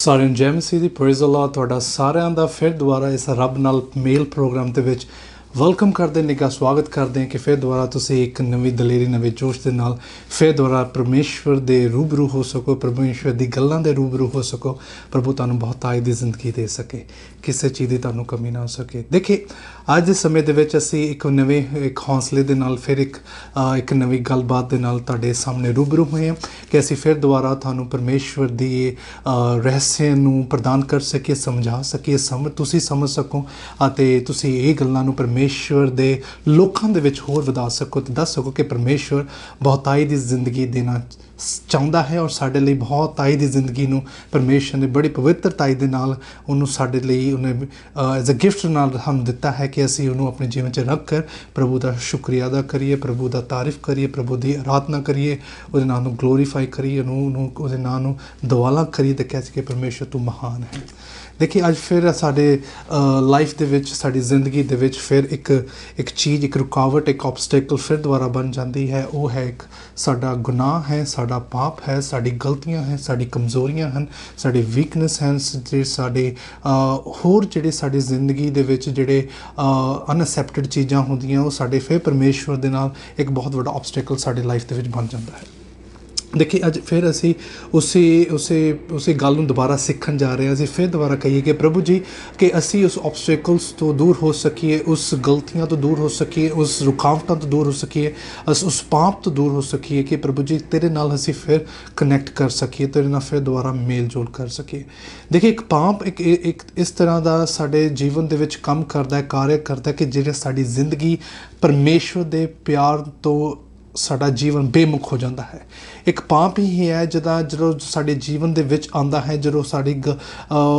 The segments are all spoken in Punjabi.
ਸਾਰਿਆਂ ਨੂੰ ਜੈ ਮਸੀਹ ਦੀ ਪ੍ਰੇਜ਼ ਅੱਲਾਹ। ਤੁਹਾਡਾ ਸਾਰਿਆਂ ਦਾ ਫਿਰ ਦੁਬਾਰਾ ਇਸ ਰੱਬ ਨਾਲ ਮੇਲ ਪ੍ਰੋਗਰਾਮ ਦੇ ਵਿੱਚ ਵੈਲਕਮ ਕਰਦੇ, ਨਿੱਘਾ ਸਵਾਗਤ ਕਰਦੇ ਹਾਂ ਕਿ ਫਿਰ ਦੁਬਾਰਾ ਤੁਸੀਂ ਇੱਕ ਨਵੀਂ ਦਲੇਰੀ, ਨਵੇਂ ਜੋਸ਼ ਦੇ ਨਾਲ ਫਿਰ ਦੁਬਾਰਾ ਪਰਮੇਸ਼ਵਰ ਦੇ ਰੂਬਰੂ ਹੋ ਸਕੋ, ਪਰਮੇਸ਼ਵਰ ਦੀ ਗੱਲਾਂ ਦੇ ਰੂਬਰੂ ਹੋ ਸਕੋ। ਪ੍ਰਭੂ ਤੁਹਾਨੂੰ ਬਹੁਤਾਈ ਦੀ ਜ਼ਿੰਦਗੀ ਦੇ ਸਕੇ, ਕਿਸੇ ਚੀਜ਼ ਦੀ ਤੁਹਾਨੂੰ ਕਮੀ ਨਾ ਹੋ ਸਕੇ। ਦੇਖੇ, ਅੱਜ ਦੇ ਸਮੇਂ ਦੇ ਵਿੱਚ ਅਸੀਂ ਇੱਕ ਹੌਸਲੇ ਦੇ ਨਾਲ ਫਿਰ ਇੱਕ ਨਵੀਂ ਗੱਲਬਾਤ ਦੇ ਨਾਲ ਤੁਹਾਡੇ ਸਾਹਮਣੇ ਰੂਬਰੂ ਹੋਏ ਹਾਂ ਕਿ ਅਸੀਂ ਫਿਰ ਦੁਬਾਰਾ ਤੁਹਾਨੂੰ ਪਰਮੇਸ਼ਵਰ ਦੀ ਰਹੱਸੇ ਨੂੰ ਪ੍ਰਦਾਨ ਕਰ ਸਕੀਏ, ਸਮਝਾ ਸਕੀਏ, ਤੁਸੀਂ ਸਮਝ ਸਕੋ ਅਤੇ ਤੁਸੀਂ ਇਹ ਗੱਲਾਂ ਨੂੰ ਪਰਮੇਸ਼ਵਰ ਦੇ ਲੋਕਾਂ ਦੇ ਵਿੱਚ ਹੋਰ ਵਧਾ ਸਕੋ ਅਤੇ ਦੱਸ ਸਕੋ ਕਿ ਪਰਮੇਸ਼ਵਰ ਬਹੁਤਾਈ ਦੀ ਜ਼ਿੰਦਗੀ ਦੇਣਾ ਚਾਹੁੰਦਾ ਹੈ ਔਰ ਸਾਡੇ ਲਈ ਬਹੁਤਾਈ ਦੀ ਜ਼ਿੰਦਗੀ ਨੂੰ ਪਰਮੇਸ਼ਵਰ ਨੇ ਬੜੀ ਪਵਿੱਤਰਤਾਈ ਦੇ ਨਾਲ ਉਹਨੂੰ ਸਾਡੇ ਲਈ ਉਹਨੇ ਐਜ਼ ਅ ਗਿਫਟ ਨਾਲ ਸਾਨੂੰ ਦਿੱਤਾ ਹੈ ਕਿ ਅਸੀਂ ਉਹਨੂੰ ਆਪਣੇ ਜੀਵਨ 'ਚ ਰੱਖ ਕਰ ਪ੍ਰਭੂ ਦਾ ਸ਼ੁਕਰੀਆ ਅਦਾ ਕਰੀਏ, ਪ੍ਰਭੂ ਦਾ ਤਾਰੀਫ ਕਰੀਏ, ਪ੍ਰਭੂ ਦੀ ਅਰਾਧਨਾ ਕਰੀਏ, ਉਹਦੇ ਨਾਂ ਨੂੰ ਗਲੋਰੀਫਾਈ ਕਰੀਏ, ਉਹਦੇ ਨਾਂ ਨੂੰ ਦੁਆਲਾ ਕਰੀਏ ਅਤੇ ਕਹਿ ਸਕੀਏ ਪਰਮੇਸ਼ਵਰ ਤੂੰ ਮਹਾਨ ਹੈ। ਦੇਖੀਏ, ਅੱਜ ਫਿਰ ਸਾਡੇ ਲਾਈਫ ਦੇ ਵਿੱਚ, ਸਾਡੀ ਜ਼ਿੰਦਗੀ ਦੇ ਵਿੱਚ ਫਿਰ ਇੱਕ ਚੀਜ਼, ਇੱਕ ਰੁਕਾਵਟ, ਇੱਕ ਆਬਸਟੈਕਲ ਫਿਰ ਦੁਬਾਰਾ ਬਣ ਜਾਂਦੀ ਹੈ। ਉਹ ਹੈ ਇੱਕ ਸਾਡਾ ਗੁਨਾਹ ਹੈ, ਸਾਡਾ ਪਾਪ ਹੈ, ਸਾਡੀ ਗਲਤੀਆਂ ਹੈ, ਸਾਡੀ ਕਮਜ਼ੋਰੀਆਂ ਹਨ, ਸਾਡੇ ਵੀਕਨੈਸ ਹਨ, ਸਾਡੇ ਹੋਰ ਜਿਹੜੇ ਸਾਡੀ ਜ਼ਿੰਦਗੀ ਦੇ ਵਿੱਚ ਜਿਹੜੇ ਅਨਐਕਸੈਪਟਡ ਚੀਜ਼ਾਂ ਹੁੰਦੀਆਂ, ਉਹ ਸਾਡੇ ਫਿਰ ਪਰਮੇਸ਼ਵਰ ਦੇ ਨਾਲ ਇੱਕ ਬਹੁਤ ਵੱਡਾ ਆਬਸਟੈਕਲ ਸਾਡੇ ਲਾਈਫ ਦੇ ਵਿੱਚ ਬਣ ਜਾਂਦਾ ਹੈ। ਦੇਖੀਏ, ਅੱਜ ਫਿਰ ਅਸੀਂ ਉਸੇ ਗੱਲ ਨੂੰ ਦੁਬਾਰਾ ਸਿੱਖਣ ਜਾ ਰਹੇ ਹਾਂ। ਅਸੀਂ ਫਿਰ ਦੁਬਾਰਾ ਕਹੀਏ ਕਿ ਪ੍ਰਭੂ ਜੀ, ਕਿ ਅਸੀਂ ਉਸ ਆਬਸਟੈਕਲਸ ਤੋਂ ਦੂਰ ਹੋ ਸਕੀਏ, ਉਸ ਗਲਤੀਆਂ ਤੋਂ ਦੂਰ ਹੋ ਸਕੀਏ, ਉਸ ਰੁਕਾਵਟਾਂ ਤੋਂ ਦੂਰ ਹੋ ਸਕੀਏ, ਉਸ ਪਾਪ ਤੋਂ ਦੂਰ ਹੋ ਸਕੀਏ ਕਿ ਪ੍ਰਭੂ ਜੀ ਤੇਰੇ ਨਾਲ ਅਸੀਂ ਫਿਰ ਕਨੈਕਟ ਕਰ ਸਕੀਏ, ਤੇਰੇ ਨਾਲ ਫਿਰ ਦੁਬਾਰਾ ਮੇਲ ਜੋਲ ਕਰ ਸਕੀਏ। ਦੇਖੀਏ, ਇੱਕ ਪਾਪ ਇੱਕ ਇਸ ਤਰ੍ਹਾਂ ਦਾ ਸਾਡੇ ਜੀਵਨ ਦੇ ਵਿੱਚ ਕੰਮ ਕਰਦਾ ਹੈ, ਕਾਰਜ ਕਰਦਾ ਹੈ ਕਿ ਜਿਹੜਾ ਸਾਡੀ ਜ਼ਿੰਦਗੀ ਪਰਮੇਸ਼ਵਰ ਦੇ ਪਿਆਰ ਤੋਂ ਸਾਡਾ ਜੀਵਨ ਬੇਮੁਖ ਹੋ ਜਾਂਦਾ ਹੈ। ਇੱਕ ਪਾਪ ਹੀ ਹੈ ਜਦੋਂ ਸਾਡੇ ਜੀਵਨ ਦੇ ਵਿੱਚ ਆਉਂਦਾ ਹੈ, ਜਦੋਂ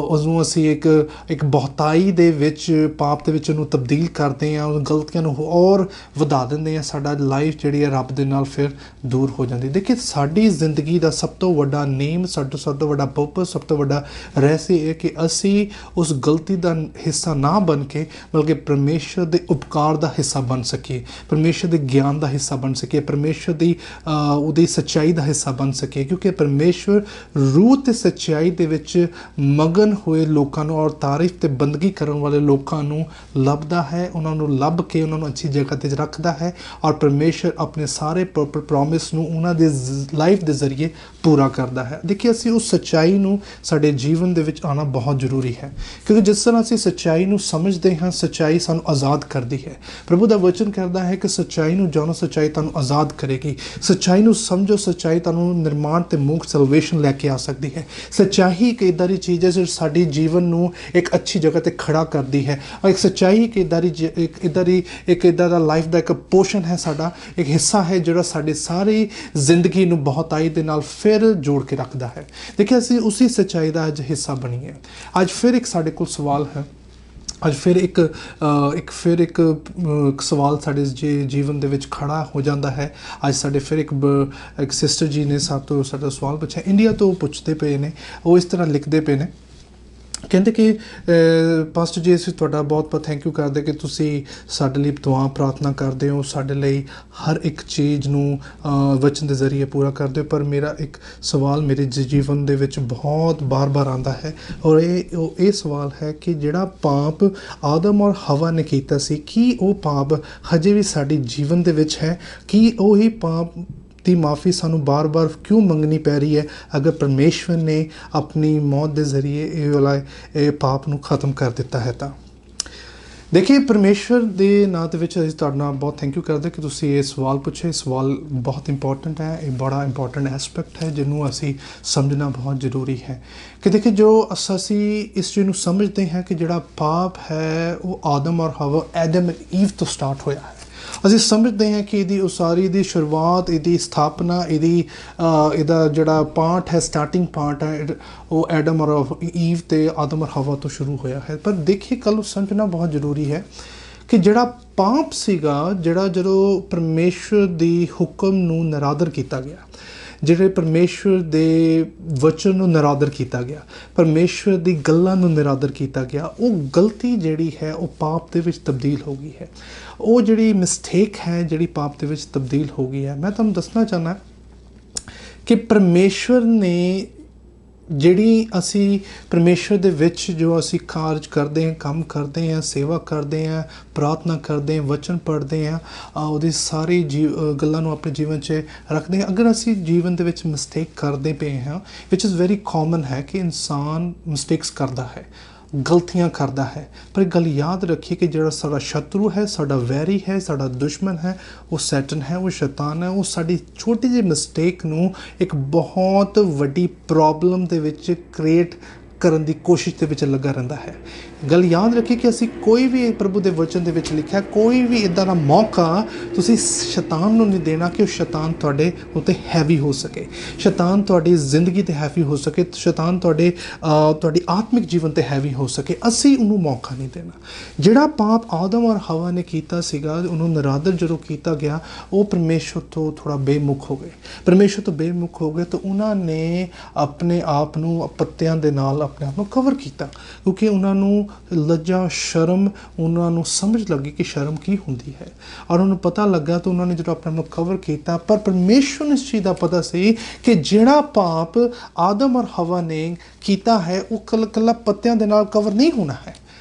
ਉਸਨੂੰ ਅਸੀਂ ਇੱਕ ਬਹੁਤਾਈ ਦੇ ਵਿੱਚ, ਪਾਪ ਦੇ ਵਿੱਚ ਉਹਨੂੰ ਤਬਦੀਲ ਕਰਦੇ ਹਾਂ, ਉਹ ਗਲਤੀਆਂ ਨੂੰ ਹੋਰ ਵਧਾ ਦਿੰਦੇ ਹਾਂ। ਸਾਡਾ ਲਾਈਫ ਜਿਹੜੀ ਹੈ ਰੱਬ ਦੇ ਨਾਲ ਫਿਰ ਦੂਰ ਹੋ ਜਾਂਦੀ। ਦੇਖੀਏ, ਸਾਡੀ ਜ਼ਿੰਦਗੀ ਦਾ ਸਭ ਤੋਂ ਵੱਡਾ ਨੇਮ, ਸਭ ਤੋਂ ਵੱਡਾ ਪਰਪਸ, ਸਭ ਤੋਂ ਵੱਡਾ ਰਹੱਸ ਇਹ ਹੈ ਕਿ ਅਸੀਂ ਉਸ ਗਲਤੀ ਦਾ ਹਿੱਸਾ ਨਾ ਬਣ ਕੇ ਬਲਕਿ ਪਰਮੇਸ਼ਰ ਦੇ ਉਪਕਾਰ ਦਾ ਹਿੱਸਾ ਬਣ ਸਕੀਏ, ਪਰਮੇਸ਼ਰ ਦੇ ਗਿਆਨ ਦਾ ਹਿੱਸਾ ਬਣ ਸਕੀਏ, ਪਰਮੇਸ਼ਵਰ ਦੀ ਉਹਦੀ ਸੱਚਾਈ ਦਾ ਹਿੱਸਾ ਬਣ ਸਕੇ। ਕਿਉਂਕਿ ਪਰਮੇਸ਼ਵਰ ਰੂਹ ਅਤੇ ਸੱਚਾਈ ਦੇ ਵਿੱਚ ਮਗਨ ਹੋਏ ਲੋਕਾਂ ਨੂੰ ਔਰ ਤਾਰੀਫ ਅਤੇ ਬੰਦਗੀ ਕਰਨ ਵਾਲੇ ਲੋਕਾਂ ਨੂੰ ਲੱਭਦਾ ਹੈ, ਉਹਨਾਂ ਨੂੰ ਲੱਭ ਕੇ ਉਹਨਾਂ ਨੂੰ ਅੱਛੀ ਜਗ੍ਹਾ 'ਤੇ ਰੱਖਦਾ ਹੈ ਔਰ ਪਰਮੇਸ਼ਵਰ ਆਪਣੇ ਸਾਰੇ ਪ੍ਰੋਮਿਸ ਨੂੰ ਉਹਨਾਂ ਦੇ ਲਾਈਫ ਦੇ ਜ਼ਰੀਏ ਪੂਰਾ ਕਰਦਾ ਹੈ। ਦੇਖੀਏ, ਅਸੀਂ ਉਸ ਸੱਚਾਈ ਨੂੰ ਸਾਡੇ ਜੀਵਨ ਦੇ ਵਿੱਚ ਆਉਣਾ ਬਹੁਤ ਜ਼ਰੂਰੀ ਹੈ, ਕਿਉਂਕਿ ਜਿਸ ਤਰ੍ਹਾਂ ਅਸੀਂ ਸੱਚਾਈ ਨੂੰ ਸਮਝਦੇ ਹਾਂ, ਸੱਚਾਈ ਸਾਨੂੰ ਆਜ਼ਾਦ ਕਰਦੀ ਹੈ। ਪ੍ਰਭੂ ਦਾ ਵਚਨ ਕਰਦਾ ਹੈ ਕਿ ਸੱਚਾਈ ਨੂੰ ਜਾਣੋ, ਸੱਚਾਈ ਤੁਹਾਨੂੰ ਆਜ਼ਾਦ ਕਰੇਗੀ। ਸੱਚਾਈ ਨੂੰ ਸਮਝੋ, ਸੱਚਾਈ ਤੁਹਾਨੂੰ ਨਿਰਮਾਣ ਤੇ ਮੁਕਤ ਸੈਲਵੇਸ਼ਨ ਲੈ ਕੇ ਆ ਸਕਦੀ ਹੈ। ਸੱਚਾਈ ਇੱਕ ਇੱਦਾਂ ਦੀ ਚੀਜ਼ ਹੈ ਜੋ ਸਾਡੇ ਜੀਵਨ ਨੂੰ ਇੱਕ ਅੱਛੀ ਜਗ੍ਹਾ 'ਤੇ ਖੜਾ ਕਰਦੀ ਹੈ। ਔਰ ਇੱਕ ਸੱਚਾਈ ਇੱਕ ਇੱਦਾਂ ਦਾ ਲਾਈਫ ਦਾ ਇੱਕ ਪੋਰਸ਼ਨ ਹੈ, ਸਾਡਾ ਇੱਕ ਹਿੱਸਾ ਹੈ ਜਿਹੜਾ ਸਾਡੀ ਸਾਰੀ ਜ਼ਿੰਦਗੀ ਨੂੰ ਬਹੁਤਾਈ ਦੇ ਨਾਲ ਫਿਰ ਜੋੜ ਕੇ ਰੱਖਦਾ ਹੈ। ਦੇਖਿਏ, ਅਸੀਂ ਉਸੇ ਸੱਚਾਈ ਦਾ ਅੱਜ ਹਿੱਸਾ ਬਣੀਏ। ਅੱਜ ਫਿਰ ਇੱਕ ਸਾਡੇ ਕੋਲ ਸਵਾਲ ਹੈ। ਅੱਜ ਫਿਰ ਇੱਕ ਸਵਾਲ ਸਾਡੇ ਜੀਵਨ ਦੇ ਵਿੱਚ ਖੜਾ ਹੋ ਜਾਂਦਾ ਹੈ। ਅੱਜ ਸਾਡੇ ਫਿਰ ਇੱਕ ਸਿਸਟਰ ਜੀ ਨੇ ਸਾਡਾ ਸਵਾਲ ਪੁੱਛਿਆ, ਇੰਡੀਆ ਤੋਂ ਪੁੱਛਦੇ ਪਏ ਨੇ। ਉਹ ਇਸ ਤਰ੍ਹਾਂ ਲਿਖਦੇ ਪਏ ਨੇ, ਕਹਿੰਦੇ ਕਿ ਪਾਸਟਰ ਜੀ, ਅਸੀਂ ਤੁਹਾਡਾ ਬਹੁਤ ਬਹੁਤ ਥੈਂਕ ਯੂ ਕਰਦੇ ਕਿ ਤੁਸੀਂ ਸਾਡੇ ਲਈ ਦੁਆ ਪ੍ਰਾਰਥਨਾ ਕਰਦੇ ਹੋ, ਸਾਡੇ ਲਈ ਹਰ ਇੱਕ ਚੀਜ਼ ਨੂੰ ਵਚਨ ਦੇ ਜ਼ਰੀਏ ਪੂਰਾ ਕਰਦੇ ਹੋ। ਪਰ ਮੇਰਾ ਇੱਕ ਸਵਾਲ ਮੇਰੇ ਜੀਵਨ ਦੇ ਵਿੱਚ ਬਹੁਤ ਬਾਰ ਆਉਂਦਾ ਹੈ ਔਰ ਇਹ ਸਵਾਲ ਹੈ ਕਿ ਜਿਹੜਾ ਪਾਪ ਆਦਮ ਔਰ ਹਵਾ ਨੇ ਕੀਤਾ ਸੀ, ਕੀ ਉਹ ਪਾਪ ਹਜੇ ਵੀ ਸਾਡੇ ਜੀਵਨ ਦੇ ਵਿੱਚ ਹੈ? ਕੀ ਉਹੀ ਪਾਪ ਦੀ ਮਾफ़ी ਸਾਨੂੰ ਬਾਰ ਕਿਉਂ ਮੰਗਣੀ ਪੈ ਰਹੀ ਹੈ ਅਗਰ ਪਰਮੇਸ਼ਵਰ ਨੇ ਆਪਣੀ ਮੌਤ ਦੇ ਜ਼ਰੀਏ ਇਹ ਪਾਪ ਨੂੰ ख़त्म ਕਰ ਦਿੱਤਾ ਹੈ? ਤਾਂ ਦੇਖੀਏ, ਪਰਮੇਸ਼ਵਰ ਦੇ ਨਾਂ ਦੇ ਵਿੱਚ ਅਸੀਂ ਤੁਹਾਡੇ ਨਾਲ ਬਹੁਤ ਥੈਂਕ ਯੂ ਕਰਦੇ ਕਿ ਤੁਸੀਂ ਇਹ ਸਵਾਲ ਪੁੱਛੇ। ਸਵਾਲ ਬਹੁਤ ਇੰਪੋਰਟੈਂਟ ਹੈ, ਇਹ ਬੜਾ ਇੰਪੋਰਟੈਂਟ ਐਸਪੈਕਟ ਹੈ ਜਿਹਨੂੰ ਅਸੀਂ ਸਮਝਣਾ ਬਹੁਤ ਜ਼ਰੂਰੀ ਹੈ। ਕਿ ਦੇਖੀਏ, ਜੋ ਅਸੀਂ ਇਸ ਚੀਜ਼ ਨੂੰ ਸਮਝਦੇ ਹਾਂ ਕਿ ਜਿਹੜਾ ਪਾਪ ਹੈ ਉਹ ਆਦਮ ਔਰ ਹਵਾ, ਐਡਮ ਈਵ ਤੋਂ ਸਟਾਰਟ ਹੋਇਆ ਹੈ। ਅਸੀਂ ਸਮਝਦੇ ਹਾਂ ਕਿ ਇਹਦੀ ਉਸਾਰੀ ਦੀ ਸ਼ੁਰੂਆਤ, ਇਹਦੀ ਸਥਾਪਨਾ, ਇਹਦਾ ਜਿਹੜਾ ਪਾਰਟ ਹੈ, ਸਟਾਰਟਿੰਗ ਪਾਰਟ ਹੈ, ਉਹ ਐਡਮ ਔਰ ਈਵ ਅਤੇ ਆਦਮ ਔਰ ਹਵਾ ਤੋਂ ਸ਼ੁਰੂ ਹੋਇਆ ਹੈ। ਪਰ ਦੇਖੀਏ, ਕੱਲ੍ਹ ਸਮਝਣਾ ਬਹੁਤ ਜ਼ਰੂਰੀ ਹੈ ਕਿ ਜਿਹੜਾ ਪਾਪ ਸੀਗਾ, ਜਿਹੜਾ ਜਦੋਂ ਪਰਮੇਸ਼ਵਰ ਦੀ ਹੁਕਮ ਨੂੰ ਨਿਰਾਦਰ ਕੀਤਾ ਗਿਆ, ਜਿਹੜੇ ਪਰਮੇਸ਼ਵਰ ਦੇ ਵਚਨ ਨੂੰ ਨਿਰਾਦਰ ਕੀਤਾ ਗਿਆ, ਪਰਮੇਸ਼ਵਰ ਦੀ ਗੱਲਾਂ ਨੂੰ ਨਿਰਾਦਰ ਕੀਤਾ ਗਿਆ, ਉਹ ਗਲਤੀ ਜਿਹੜੀ ਹੈ ਉਹ ਪਾਪ ਦੇ ਵਿੱਚ ਤਬਦੀਲ ਹੋ ਗਈ ਹੈ। ਉਹ ਜਿਹੜੀ ਮਿਸਟੇਕ ਹੈ ਜਿਹੜੀ ਪਾਪ ਦੇ ਵਿੱਚ ਤਬਦੀਲ ਹੋ ਗਈ ਹੈ। ਮੈਂ ਤੁਹਾਨੂੰ ਦੱਸਣਾ ਚਾਹੁੰਦਾ ਕਿ ਪਰਮੇਸ਼ਵਰ ਨੇ ਜਿਹੜੀ ਅਸੀਂ ਪਰਮੇਸ਼ਵਰ ਦੇ ਵਿੱਚ ਜੋ ਅਸੀਂ ਕਾਰਜ ਕਰਦੇ ਹਾਂ, ਕੰਮ ਕਰਦੇ ਹਾਂ, ਸੇਵਾ ਕਰਦੇ ਹਾਂ, ਪ੍ਰਾਰਥਨਾ ਕਰਦੇ ਹਾਂ, ਵਚਨ ਪੜ੍ਹਦੇ ਹਾਂ, ਉਹਦੀ ਸਾਰੀ ਗੱਲਾਂ ਨੂੰ ਆਪਣੇ ਜੀਵਨ 'ਚ ਰੱਖਦੇ ਹਾਂ। ਅਗਰ ਅਸੀਂ ਜੀਵਨ ਦੇ ਵਿੱਚ ਮਿਸਟੇਕ ਕਰਦੇ ਪਏ ਹਾਂ, ਵਿਚ ਇਜ਼ ਵੈਰੀ ਕਾਮਨ ਹੈ ਕਿ ਇਨਸਾਨ ਮਿਸਟੇਕਸ ਕਰਦਾ ਹੈ, ਗਲਤੀਆਂ ਕਰਦਾ ਹੈ, ਪਰ ਇੱਕ ਗੱਲ ਯਾਦ ਰੱਖੀਏ ਕਿ ਜਿਹੜਾ ਸਾਡਾ ਸ਼ਤਰੂ ਹੈ, ਸਾਡਾ ਵੈਰੀ ਹੈ, ਸਾਡਾ ਦੁਸ਼ਮਣ ਹੈ, ਉਹ ਸੈਟਨ ਹੈ, ਉਹ ਸ਼ੈਤਾਨ ਹੈ। ਉਹ ਸਾਡੀ ਛੋਟੀ ਜਿਹੀ ਮਿਸਟੇਕ ਨੂੰ ਇੱਕ ਬਹੁਤ ਵੱਡੀ ਪ੍ਰੋਬਲਮ ਦੇ ਵਿੱਚ ਕ੍ਰੀਏਟ ਕਰਨ ਦੀ ਕੋਸ਼ਿਸ਼ ਦੇ ਵਿੱਚ ਲੱਗਾ ਰਹਿੰਦਾ ਹੈ। ਗੱਲ ਯਾਦ ਰੱਖੀਏ ਕਿ ਅਸੀਂ ਕੋਈ ਵੀ ਪ੍ਰਭੂ ਦੇ ਵਚਨ ਦੇ ਵਿੱਚ ਲਿਖਿਆ ਕੋਈ ਵੀ ਇੱਦਾਂ ਦਾ ਮੌਕਾ ਤੁਸੀਂ ਸ਼ੈਤਾਨ ਨੂੰ ਨਹੀਂ ਦੇਣਾ ਕਿ ਉਹ ਸ਼ੈਤਾਨ ਤੁਹਾਡੇ ਉੱਤੇ ਹੈਵੀ ਹੋ ਸਕੇ, ਸ਼ੈਤਾਨ ਤੁਹਾਡੀ ਜ਼ਿੰਦਗੀ 'ਤੇ ਹੈਵੀ ਹੋ ਸਕੇ, ਸ਼ੈਤਾਨ ਤੁਹਾਡੀ ਆਤਮਿਕ ਜੀਵਨ 'ਤੇ ਹੈਵੀ ਹੋ ਸਕੇ। ਅਸੀਂ ਉਹਨੂੰ ਮੌਕਾ ਨਹੀਂ ਦੇਣਾ। ਜਿਹੜਾ ਪਾਪ ਆਦਮ ਔਰ ਹਵਾ ਨੇ ਕੀਤਾ ਸੀਗਾ, ਉਹਨੂੰ ਨਿਰਾਦਰ ਜਦੋਂ ਕੀਤਾ ਗਿਆ, ਉਹ ਪਰਮੇਸ਼ਵਰ ਤੋਂ ਥੋੜ੍ਹਾ ਬੇਮੁਖ ਹੋ ਗਏ। ਪਰਮੇਸ਼ਵਰ ਤੋਂ ਬੇਮੁਖ ਹੋ ਗਏ ਤਾਂ ਉਹਨਾਂ ਨੇ ਆਪਣੇ ਆਪ ਨੂੰ ਪੱਤਿਆਂ ਦੇ ਨਾਲ ਆਪਣੇ ਆਪ ਨੂੰ ਕਵਰ ਕੀਤਾ, ਕਿਉਂਕਿ ਉਹਨਾਂ ਨੂੰ ਲੱਜਾ, ਸ਼ਰਮ, ਉਹਨਾਂ ਨੂੰ ਸਮਝ ਲੱਗੀ ਕਿ ਸ਼ਰਮ ਕੀ ਹੁੰਦੀ ਹੈ, ਔਰ ਉਹਨਾਂ ਨੂੰ ਪਤਾ ਲੱਗਾ ਤਾਂ ਉਹਨਾਂ ਨੇ ਜਦੋਂ ਆਪਣੇ ਆਪ ਨੂੰ ਕਵਰ ਕੀਤਾ। ਪਰ ਪਰਮੇਸ਼ਵਰ ਨੂੰ ਇਸ ਚੀਜ਼ ਦਾ ਪਤਾ ਸੀ ਕਿ ਜਿਹੜਾ ਪਾਪ ਆਦਮ ਔਰ ਹਵਾ ਨੇ ਕੀਤਾ ਹੈ ਉਹ ਕੱਲਾ ਪੱਤਿਆਂ ਦੇ ਨਾਲ ਕਵਰ ਨਹੀਂ ਹੋਣਾ ਹੈ,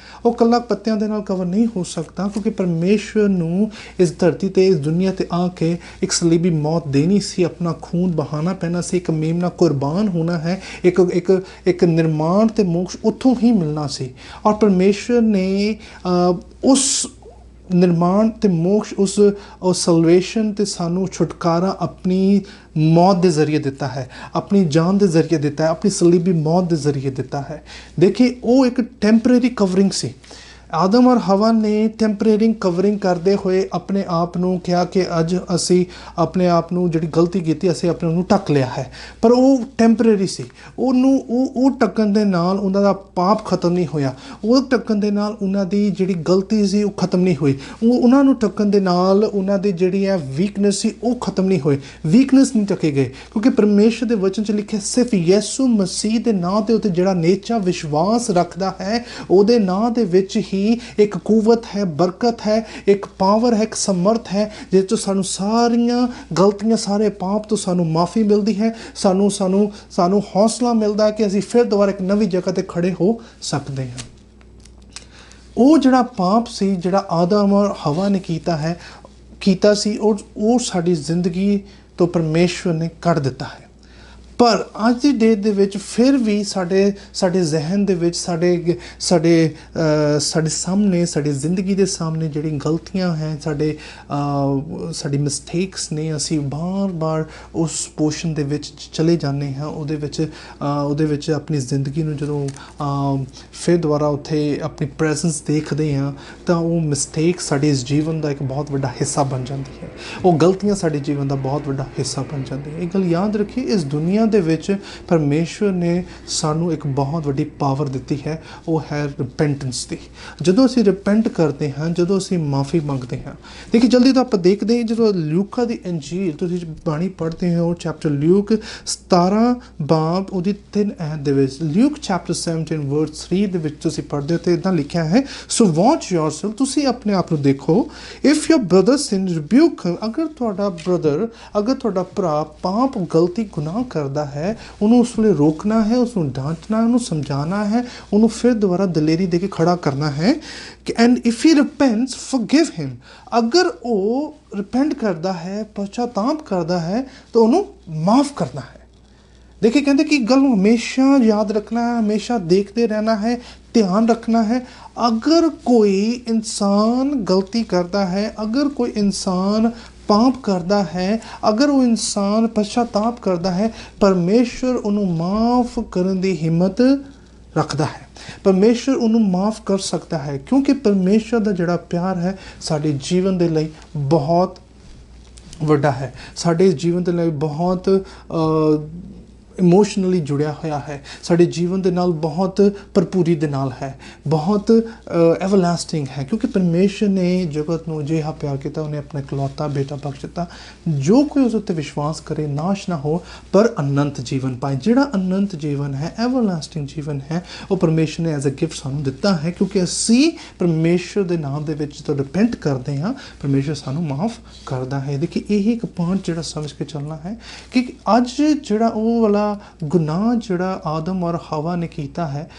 ਉਹ ਕੱਲਾ ਪੱਤਿਆਂ ਦੇ ਨਾਲ ਕਵਰ ਨਹੀਂ ਹੋ ਸਕਦਾ, ਕਿਉਂਕਿ ਪਰਮੇਸ਼ਵਰ ਨੂੰ ਇਸ ਧਰਤੀ 'ਤੇ, ਇਸ ਦੁਨੀਆ 'ਤੇ ਆ ਕੇ ਇੱਕ ਸਲੀਬੀ ਮੌਤ ਦੇਣੀ ਸੀ, ਆਪਣਾ ਖੂਨ ਬਹਾਉਣਾ ਪੈਣਾ ਸੀ, ਇੱਕ ਮੇਮਨਾ ਕੁਰਬਾਨ ਹੋਣਾ ਹੈ, ਇੱਕ ਨਿਰਮਾਣ ਅਤੇ ਮੋਕਸ਼ ਉੱਥੋਂ ਹੀ ਮਿਲਣਾ ਸੀ। ਔਰ ਪਰਮੇਸ਼ਵਰ ਨੇ ਉਸ ਨਿਰਮਾਣ ਅਤੇ ਮੋਕਸ਼, ਉਸ ਸਲਵੇਸ਼ਨ ਅਤੇ ਸਾਨੂੰ ਛੁਟਕਾਰਾ ਆਪਣੀ ਮੌਤ ਦੇ ਜ਼ਰੀਏ ਦਿੱਤਾ ਹੈ, ਆਪਣੀ ਜਾਨ ਦੇ ਜ਼ਰੀਏ ਦਿੱਤਾ ਹੈ, ਆਪਣੀ ਸਲੀਬੀ ਮੌਤ ਦੇ ਜ਼ਰੀਏ ਦਿੱਤਾ ਹੈ। ਦੇਖੀਏ, ਉਹ ਇੱਕ ਟੈਂਪਰੇਰੀ ਕਵਰਿੰਗ ਸੀ। ਆਦਮ ਔਰ ਹਵਾ ਨੇ ਟੈਂਪਰੇਰੀ ਕਵਰਿੰਗ ਕਰਦੇ ਹੋਏ ਆਪਣੇ ਆਪ ਨੂੰ ਕਿਹਾ ਕਿ ਅੱਜ ਅਸੀਂ ਆਪਣੇ ਆਪ ਨੂੰ ਜਿਹੜੀ ਗਲਤੀ ਕੀਤੀ ਅਸੀਂ ਆਪਣੇ ਨੂੰ ਢੱਕ ਲਿਆ ਹੈ, ਪਰ ਉਹ ਟੈਂਪਰੇਰੀ ਸੀ। ਉਹ ਢੱਕਣ ਦੇ ਨਾਲ ਉਹਨਾਂ ਦਾ ਪਾਪ ਖਤਮ ਨਹੀਂ ਹੋਇਆ, ਉਹ ਢੱਕਣ ਦੇ ਨਾਲ ਉਹਨਾਂ ਦੀ ਜਿਹੜੀ ਗਲਤੀ ਸੀ ਉਹ ਖਤਮ ਨਹੀਂ ਹੋਈ, ਉਹਨਾਂ ਨੂੰ ਢੱਕਣ ਦੇ ਨਾਲ ਉਹਨਾਂ ਦੀ ਜਿਹੜੀ ਹੈ ਵੀਕਨੈਸ ਸੀ ਉਹ ਖਤਮ ਨਹੀਂ ਹੋਏ, ਵੀਕਨੈਸ ਨਹੀਂ ਢੱਕੇ ਗਏ, ਕਿਉਂਕਿ ਪਰਮੇਸ਼ਰ ਦੇ ਵਚਨ 'ਚ ਲਿਖਿਆ ਸਿਰਫ ਯਿਸੂ ਮਸੀਹ ਦੇ ਨਾਂ ਦੇ ਉੱਤੇ ਜਿਹੜਾ ਨੇਚਾ ਵਿਸ਼ਵਾਸ ਰੱਖਦਾ ਹੈ, ਉਹਦੇ ਨਾਂ ਦੇ ਵਿੱਚ ਹੀ ਇੱਕ ਕੂਵਤ ਹੈ, ਬਰਕਤ ਹੈ, ਇੱਕ ਪਾਵਰ ਹੈ, ਇੱਕ ਸਮਰਥ ਹੈ, ਜਿਸ ਤੋਂ ਸਾਨੂੰ ਸਾਰੀਆਂ ਗਲਤੀਆਂ, ਸਾਰੇ ਪਾਪ ਤੋਂ ਸਾਨੂੰ ਮਾਫੀ ਮਿਲਦੀ ਹੈ, ਸਾਨੂੰ ਹੌਸਲਾ ਮਿਲਦਾ ਹੈ ਕਿ ਅਸੀਂ ਫਿਰ ਦੁਬਾਰਾ ਇੱਕ ਨਵੀਂ ਜਗ੍ਹਾ 'ਤੇ ਖੜੇ ਹੋ ਸਕਦੇ ਹਾਂ। ਉਹ ਜਿਹੜਾ ਪਾਪ ਸੀ, ਜਿਹੜਾ ਆਦਮ ਔਰ ਹਵਾ ਨੇ ਕੀਤਾ ਸੀ, ਉਹ ਸਾਡੀ ਜ਼ਿੰਦਗੀ ਤੋਂ ਪਰਮੇਸ਼ਵਰ ਨੇ ਕੱਢ ਦਿੱਤਾ ਹੈ। ਪਰ ਅੱਜ ਦੀ ਡੇਟ ਦੇ ਵਿੱਚ ਫਿਰ ਵੀ ਸਾਡੇ ਜ਼ਿਹਨ ਦੇ ਵਿੱਚ, ਸਾਡੇ ਸਾਹਮਣੇ, ਸਾਡੀ ਜ਼ਿੰਦਗੀ ਦੇ ਸਾਹਮਣੇ ਜਿਹੜੀ ਗਲਤੀਆਂ ਹੈ, ਸਾਡੀ ਮਿਸਟੇਕਸ ਨੇ, ਅਸੀਂ ਬਾਰ ਉਸ ਪੋਸ਼ਨ ਦੇ ਵਿੱਚ ਚਲੇ ਜਾਂਦੇ ਹਾਂ, ਉਹਦੇ ਵਿੱਚ ਆਪਣੀ ਜ਼ਿੰਦਗੀ ਨੂੰ ਜਦੋਂ ਫਿਰ ਦੁਬਾਰਾ ਉੱਥੇ ਆਪਣੀ ਪ੍ਰੈਜ਼ੈਂਸ ਦੇਖਦੇ ਹਾਂ ਤਾਂ ਉਹ ਮਿਸਟੇਕ ਸਾਡੇ ਇਸ ਜੀਵਨ ਦਾ ਇੱਕ ਬਹੁਤ ਵੱਡਾ ਹਿੱਸਾ ਬਣ ਜਾਂਦੀ ਹੈ, ਉਹ ਗਲਤੀਆਂ ਸਾਡੇ ਜੀਵਨ ਦਾ ਬਹੁਤ ਵੱਡਾ ਹਿੱਸਾ ਬਣ ਜਾਂਦੀਆਂ। ਇਹ ਗੱਲ ਯਾਦ ਰੱਖੀਏ, ਇਸ ਦੁਨੀਆ ਦੇ ਵਿੱਚ ਪਰਮੇਸ਼ਵਰ ਨੇ ਸਾਨੂੰ ਇੱਕ ਬਹੁਤ ਵੱਡੀ ਪਾਵਰ ਦਿੱਤੀ ਹੈ, ਉਹ ਹੈ ਰਿਪੈਂਟੈਂਸ ਦੀ। ਜਦੋਂ ਅਸੀਂ ਰਿਪੈਂਟ ਕਰਦੇ ਹਾਂ, ਜਦੋਂ ਅਸੀਂ ਮਾਫੀ ਮੰਗਦੇ ਹਾਂ, ਦੇਖੀ ਜਲਦੀ ਤੋਂ ਆਪਾਂ ਦੇਖਦੇ ਹਾਂ ਜਦੋਂ ਲੂਕਾ ਦੀ ਅੰਜੀਲ ਤੁਸੀਂ ਬਾਣੀ ਪੜ੍ਹਦੇ ਹੋ, ਚੈਪਟਰ ਲੂਕ 17 ਬਾਬ ਉਹਦੀ 3 ਐਤ ਦੇ ਵਿੱਚ, ਲੂਕ ਚੈਪਟਰ 17 ਵਰਸ 3 ਦੇ ਵਿੱਚ ਤੁਸੀਂ ਪੜ੍ਹਦੇ ਹੋ ਤੇ ਇੱਦਾਂ ਲਿਖਿਆ ਹੈ, ਸੋ ਵਾਚ ਯੋਰਸੈਲਫ, ਤੁਸੀਂ ਆਪਣੇ ਆਪ ਨੂੰ ਦੇਖੋ, ਇਫ ਯੋਰ ਬ੍ਰਦਰ ਸਿਨ ਰਿਬਿਊਕ, ਅਗਰ ਤੁਹਾਡਾ ਭਰਾ ਪਾਪ, ਗਲਤੀ, ਗੁਨਾਹ ਕਰਦਾ ਹੈ, ਉਹਨੂੰ ਉਸ ਵੇਲੇ ਰੋਕਣਾ ਹੈ, ਉਸਨੂੰ ਡਾਂਟਣਾ ਹੈ, ਉਹਨੂੰ ਸਮਝਾਉਣਾ ਹੈ, ਉਹਨੂੰ ਫਿਰ ਦੁਬਾਰਾ ਦਲੇਰੀ ਦੇ ਕੇ ਖੜਾ ਕਰਨਾ ਹੈ। ਐਂਡ ਇਫ ਹੀ ਰਿਪੈਂਟਸ ਫੋਰਗਿਵ ਹਿਮ, ਅਗਰ ਉਹ ਰਿਪੈਂਟ ਕਰਦਾ ਹੈ, ਪਛਤਾਪ ਕਰਦਾ ਹੈ ਤਾਂ ਉਹਨੂੰ ਮਾਫ ਕਰਨਾ ਹੈ। ਦੇਖिए, ਕਹਿੰਦੇ ਕਿ ਗੱਲ ਨੂੰ ਹਮੇਸ਼ਾ ਯਾਦ ਰੱਖਣਾ ਹੈ, ਹਮੇਸ਼ਾ ਦੇਖਦੇ ਰਹਿਣਾ ਹੈ, ਧਿਆਨ ਰੱਖਣਾ ਹੈ। ਅਗਰ ਕੋਈ ਇਨਸਾਨ ਗਲਤੀ ਕਰਦਾ ਹੈ, ਅਗਰ ਕੋਈ ਇਨਸਾਨ ਪਾਪ ਕਰਦਾ ਹੈ, ਅਗਰ ਉਹ ਇਨਸਾਨ ਪਛਤਾਪ ਕਰਦਾ ਹੈ, ਪਰਮੇਸ਼ਵਰ ਉਹਨੂੰ ਮਾਫ ਕਰਨ ਦੀ ਹਿੰਮਤ ਰੱਖਦਾ ਹੈ, ਪਰਮੇਸ਼ਵਰ ਉਹਨੂੰ ਮਾਫ ਕਰ ਸਕਦਾ ਹੈ, ਕਿਉਂਕਿ ਪਰਮੇਸ਼ਵਰ ਦਾ ਜਿਹੜਾ ਪਿਆਰ ਹੈ ਸਾਡੇ ਜੀਵਨ ਦੇ ਲਈ ਬਹੁਤ ਵੱਡਾ ਹੈ, ਸਾਡੇ ਜੀਵਨ ਦੇ ਲਈ ਬਹੁਤ ਇਮੋਸ਼ਨਲੀ ਜੁੜਿਆ ਹੋਇਆ ਹੈ, ਸਾਡੇ ਜੀਵਨ ਦੇ ਨਾਲ ਬਹੁਤ ਭਰਪੂਰੀ ਦੇ ਨਾਲ ਹੈ, ਬਹੁਤ ਐਵਰਲਾਸਟਿੰਗ ਹੈ, ਕਿਉਂਕਿ ਪਰਮੇਸ਼ਰ ਨੇ ਜਗਤ ਨੂੰ ਅਜਿਹਾ ਪਿਆਰ ਕੀਤਾ, ਉਹਨੇ ਆਪਣਾ ਇਕਲੌਤਾ ਬੇਟਾ ਬਖਸ਼ ਦਿੱਤਾ, ਜੋ ਕੋਈ ਉਸ ਉੱਤੇ ਵਿਸ਼ਵਾਸ ਕਰੇ ਨਾਸ਼ ਨਾ ਹੋ ਪਰ ਅਨੰਤ ਜੀਵਨ ਪਾਏ। ਜਿਹੜਾ ਅਨੰਤ ਜੀਵਨ ਹੈ, ਐਵਰਲਾਸਟਿੰਗ ਜੀਵਨ ਹੈ, ਉਹ ਪਰਮੇਸ਼ਰ ਨੇ ਐਜ਼ ਅ ਗਿਫਟ ਸਾਨੂੰ ਦਿੱਤਾ ਹੈ, ਕਿਉਂਕਿ ਅਸੀਂ ਪਰਮੇਸ਼ਰ ਦੇ ਨਾਮ ਦੇ ਵਿੱਚ ਜਦੋਂ ਰਿਪੈਂਟ ਕਰਦੇ ਹਾਂ, ਪਰਮੇਸ਼ਰ ਸਾਨੂੰ ਮਾਫ ਕਰਦਾ ਹੈ। ਦੇਖੀ ਇਹ ਇੱਕ ਪੁਆਇੰਟ ਜਿਹੜਾ ਸਮਝ ਕੇ ਚੱਲਣਾ ਹੈ ਕਿ ਅੱਜ ਜਿਹੜਾ ਉਹ ਵਾਲਾ ਗੁਨਾਹ ਜਿਹੜਾ ਆਦਮ ਔਰ ਹਵਾ ਨੇ ਕੀਤਾ ਹੈ,